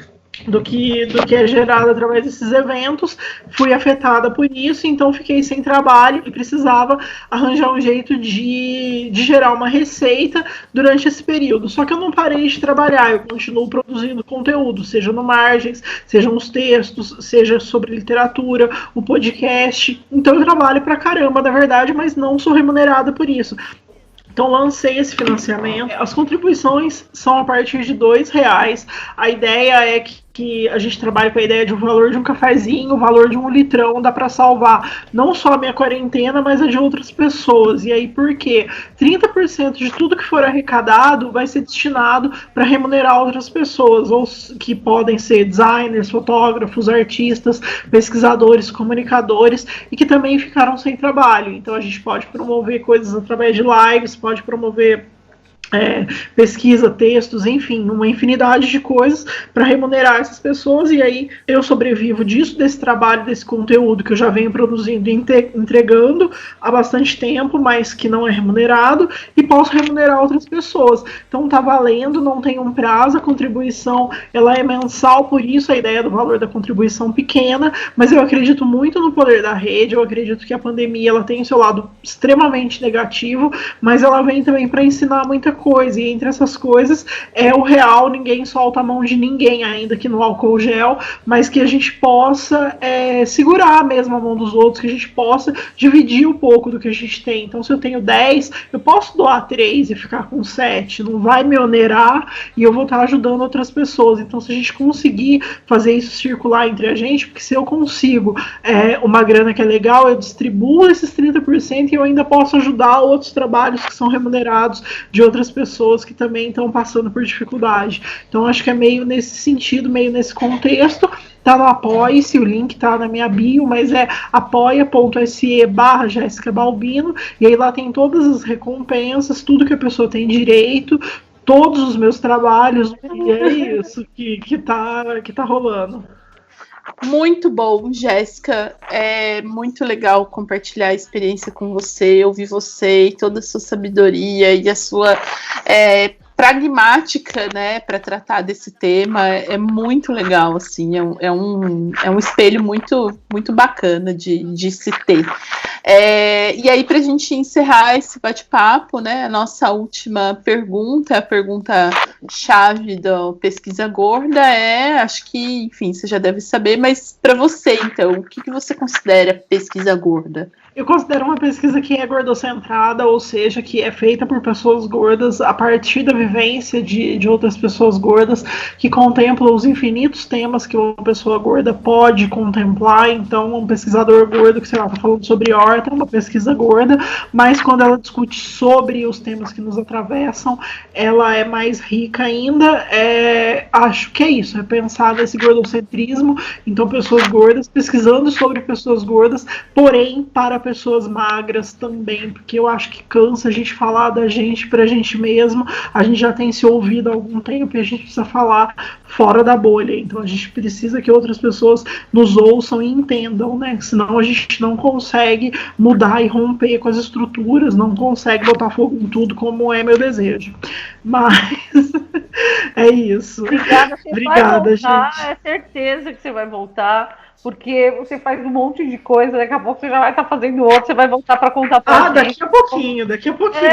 do que é gerado através desses eventos, fui afetada por isso, então fiquei sem trabalho e precisava arranjar um jeito de gerar uma receita durante esse período. Só que eu não parei de trabalhar, eu continuo produzindo conteúdo, seja no Margens, seja nos textos, seja sobre literatura, o podcast. Então eu trabalho pra caramba, na verdade, mas não sou remunerada por isso. Então lancei esse financiamento. As contribuições são a partir de R$2. A ideia é que a gente trabalha com a ideia de um valor de um cafezinho, o valor de 1 litrão, dá para salvar não só a minha quarentena, mas a de outras pessoas. E aí por quê? 30% de tudo que for arrecadado vai ser destinado para remunerar outras pessoas, ou que podem ser designers, fotógrafos, artistas, pesquisadores, comunicadores, e que também ficaram sem trabalho. Então a gente pode promover coisas através de lives, pode promover pesquisa, textos, enfim, uma infinidade de coisas para remunerar essas pessoas, e aí eu sobrevivo disso, desse trabalho, desse conteúdo que eu já venho produzindo e entregando há bastante tempo, mas que não é remunerado, e posso remunerar outras pessoas. Então tá valendo, não tem um prazo, a contribuição ela é mensal, por isso a ideia do valor da contribuição pequena, mas eu acredito muito no poder da rede, eu acredito que a pandemia ela tem o seu lado extremamente negativo, mas ela vem também para ensinar muita coisa, e entre essas coisas é o real, ninguém solta a mão de ninguém, ainda que no álcool gel, mas que a gente possa segurar mesmo a mão dos outros, que a gente possa dividir um pouco do que a gente tem. Então se eu tenho 10, eu posso doar 3 e ficar com 7, não vai me onerar e eu vou estar ajudando outras pessoas. Então se a gente conseguir fazer isso circular entre a gente, porque se eu consigo uma grana que é legal, eu distribuo esses 30% e eu ainda posso ajudar outros trabalhos que são remunerados de outras pessoas que também estão passando por dificuldade. Então acho que é meio nesse sentido, meio nesse contexto. Tá no Apoie-se, o link tá na minha bio, mas é apoia.se/Jéssica Balbino, e aí lá tem todas as recompensas, tudo que a pessoa tem direito, todos os meus trabalhos, e é isso que tá rolando. Muito bom, Jéssica. É muito legal compartilhar a experiência com você, ouvir você e toda a sua sabedoria e a sua pragmática, né, para tratar desse tema. É muito legal, assim, é um espelho muito, muito bacana de se ter. E aí, para a gente encerrar esse bate-papo, né, a nossa última pergunta, a pergunta-chave da Pesquisa Gorda acho que, enfim, você já deve saber, mas para você, então, o que você considera pesquisa gorda? Eu considero uma pesquisa que é gordocentrada, ou seja, que é feita por pessoas gordas a partir da vivência de outras pessoas gordas, que contempla os infinitos temas que uma pessoa gorda pode contemplar. Então, um pesquisador gordo que, sei lá, está falando sobre horta, é uma pesquisa gorda, mas quando ela discute sobre os temas que nos atravessam, ela é mais rica ainda. Acho que é isso, é pensar nesse gordocentrismo, então pessoas gordas pesquisando sobre pessoas gordas, porém para pessoas magras também, porque eu acho que cansa a gente falar da gente pra gente mesmo, a gente já tem se ouvido há algum tempo e a gente precisa falar fora da bolha, então a gente precisa que outras pessoas nos ouçam e entendam, né, senão a gente não consegue mudar e romper com as estruturas, não consegue botar fogo em tudo como é meu desejo, mas é isso. Obrigada, gente. É certeza que você vai voltar, porque você faz um monte de coisa, daqui a pouco você já vai estar fazendo outro, você vai voltar para contar pra gente. Daqui a pouquinho. Daqui a pouquinho,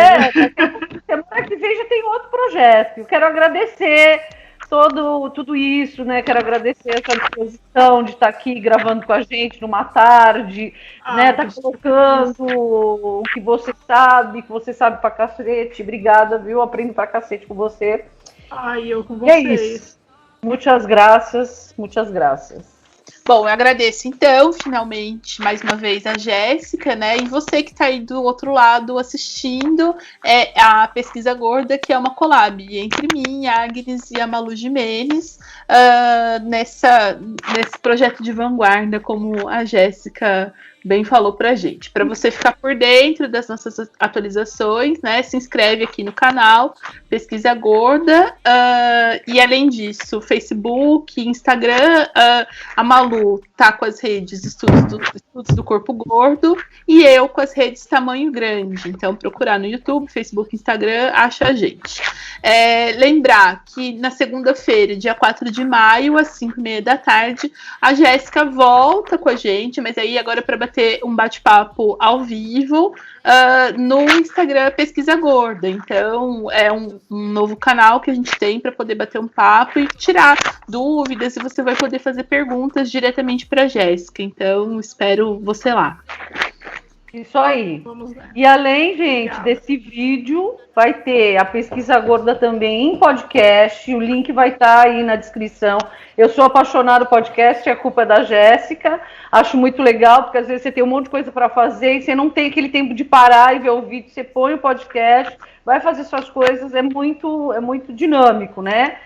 semana que vem já tem outro projeto. Eu quero agradecer tudo isso, né? Quero agradecer essa disposição de estar aqui gravando com a gente numa tarde, né? Tá colocando o que você sabe pra cacete. Obrigada, viu? Aprendo pra cacete com você. Eu com vocês. É isso. Muitas graças, muitas graças. Bom, eu agradeço, então, finalmente, mais uma vez, a Jéssica, né? E você que está aí do outro lado assistindo a Pesquisa Gorda, que é uma collab entre mim, a Agnes e a Malu Gimenez, nesse projeto de vanguarda, como a Jéssica bem falou pra gente. Para você ficar por dentro das nossas atualizações, né, se inscreve aqui no canal, Pesquisa Gorda, e além disso, Facebook, Instagram, a Malu tá com as redes Estudos do Corpo Gordo, e eu com as redes Tamanho Grande. Então, procurar no YouTube, Facebook, Instagram, acha a gente. Lembrar que na segunda-feira, dia 4 de maio, às 5h30 da tarde, a Jéssica volta com a gente, mas aí agora para bater um bate-papo ao vivo no Instagram Pesquisa Gorda. Então, é um novo canal que a gente tem para poder bater um papo e tirar dúvidas, e você vai poder fazer perguntas diretamente para a Jéssica. Então, espero você lá. Isso aí. E além, gente, desse vídeo, vai ter a Pesquisa Gorda também em podcast. O link vai estar aí na descrição. Eu sou apaixonada por podcast, a culpa é da Jéssica. Acho muito legal, porque às vezes você tem um monte de coisa para fazer e você não tem aquele tempo de parar e ver o vídeo. Você põe o podcast, vai fazer suas coisas. É muito dinâmico, né?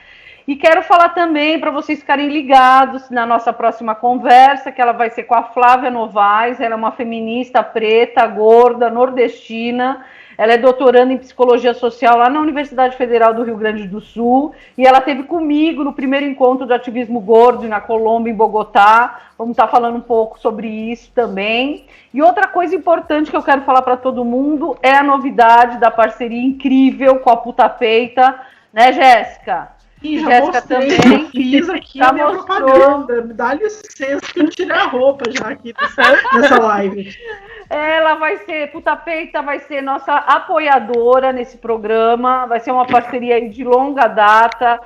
E quero falar também para vocês ficarem ligados na nossa próxima conversa, que ela vai ser com a Flávia Novaes. Ela é uma feminista preta, gorda, nordestina. Ela é doutoranda em psicologia social lá na Universidade Federal do Rio Grande do Sul. E ela esteve comigo no primeiro encontro de ativismo gordo na Colômbia, em Bogotá. Vamos estar falando um pouco sobre isso também. E outra coisa importante que eu quero falar para todo mundo é a novidade da parceria incrível com a Puta Feita, né, Jéssica? E já Jéssica mostrei, também já fiz aqui já a minha mostrou. propaganda. Me dá licença que eu tirei a roupa já aqui nessa live. Ela vai ser, Puta Feita vai ser nossa apoiadora nesse programa, vai ser uma parceria aí de longa data.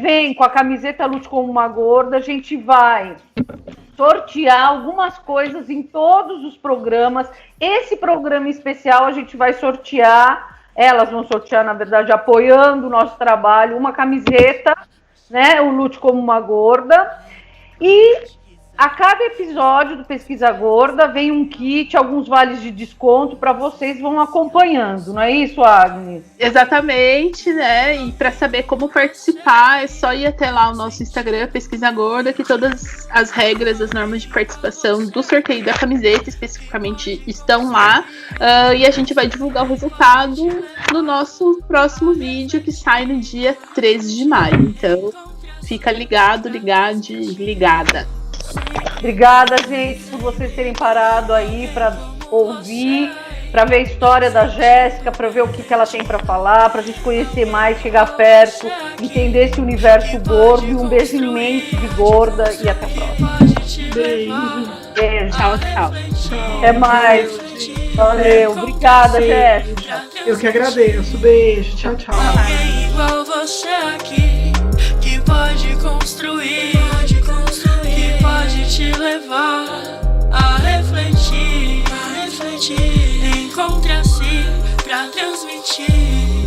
Vem com a camiseta Lute Como Uma Gorda, a gente vai sortear algumas coisas em todos os programas. Esse programa especial a gente vai sortear. Elas vão sortear, na verdade, apoiando o nosso trabalho, uma camiseta, né? O Lute Como Uma Gorda. E a cada episódio do Pesquisa Gorda vem um kit, alguns vales de desconto para vocês vão acompanhando, não é isso, Agnes? Exatamente, né? E para saber como participar, é só ir até lá o nosso Instagram, Pesquisa Gorda, que todas as regras, as normas de participação do sorteio da camiseta especificamente estão lá. E a gente vai divulgar o resultado no nosso próximo vídeo, que sai no dia 13 de maio. Então, fica ligado, ligada. Obrigada, gente, por vocês terem parado aí para ouvir, para ver a história da Jéssica, para ver o que ela tem para falar, para a gente conhecer mais, chegar perto, entender esse universo gordo. E um beijo imenso de gorda e até a próxima. Beijo. Tchau, tchau. Até mais. Valeu. Obrigada, Jéssica. Eu que agradeço. Beijo. Tchau, tchau. Alguém igual você aqui, que pode construir, que pode te levar a refletir. Encontre assim pra transmitir.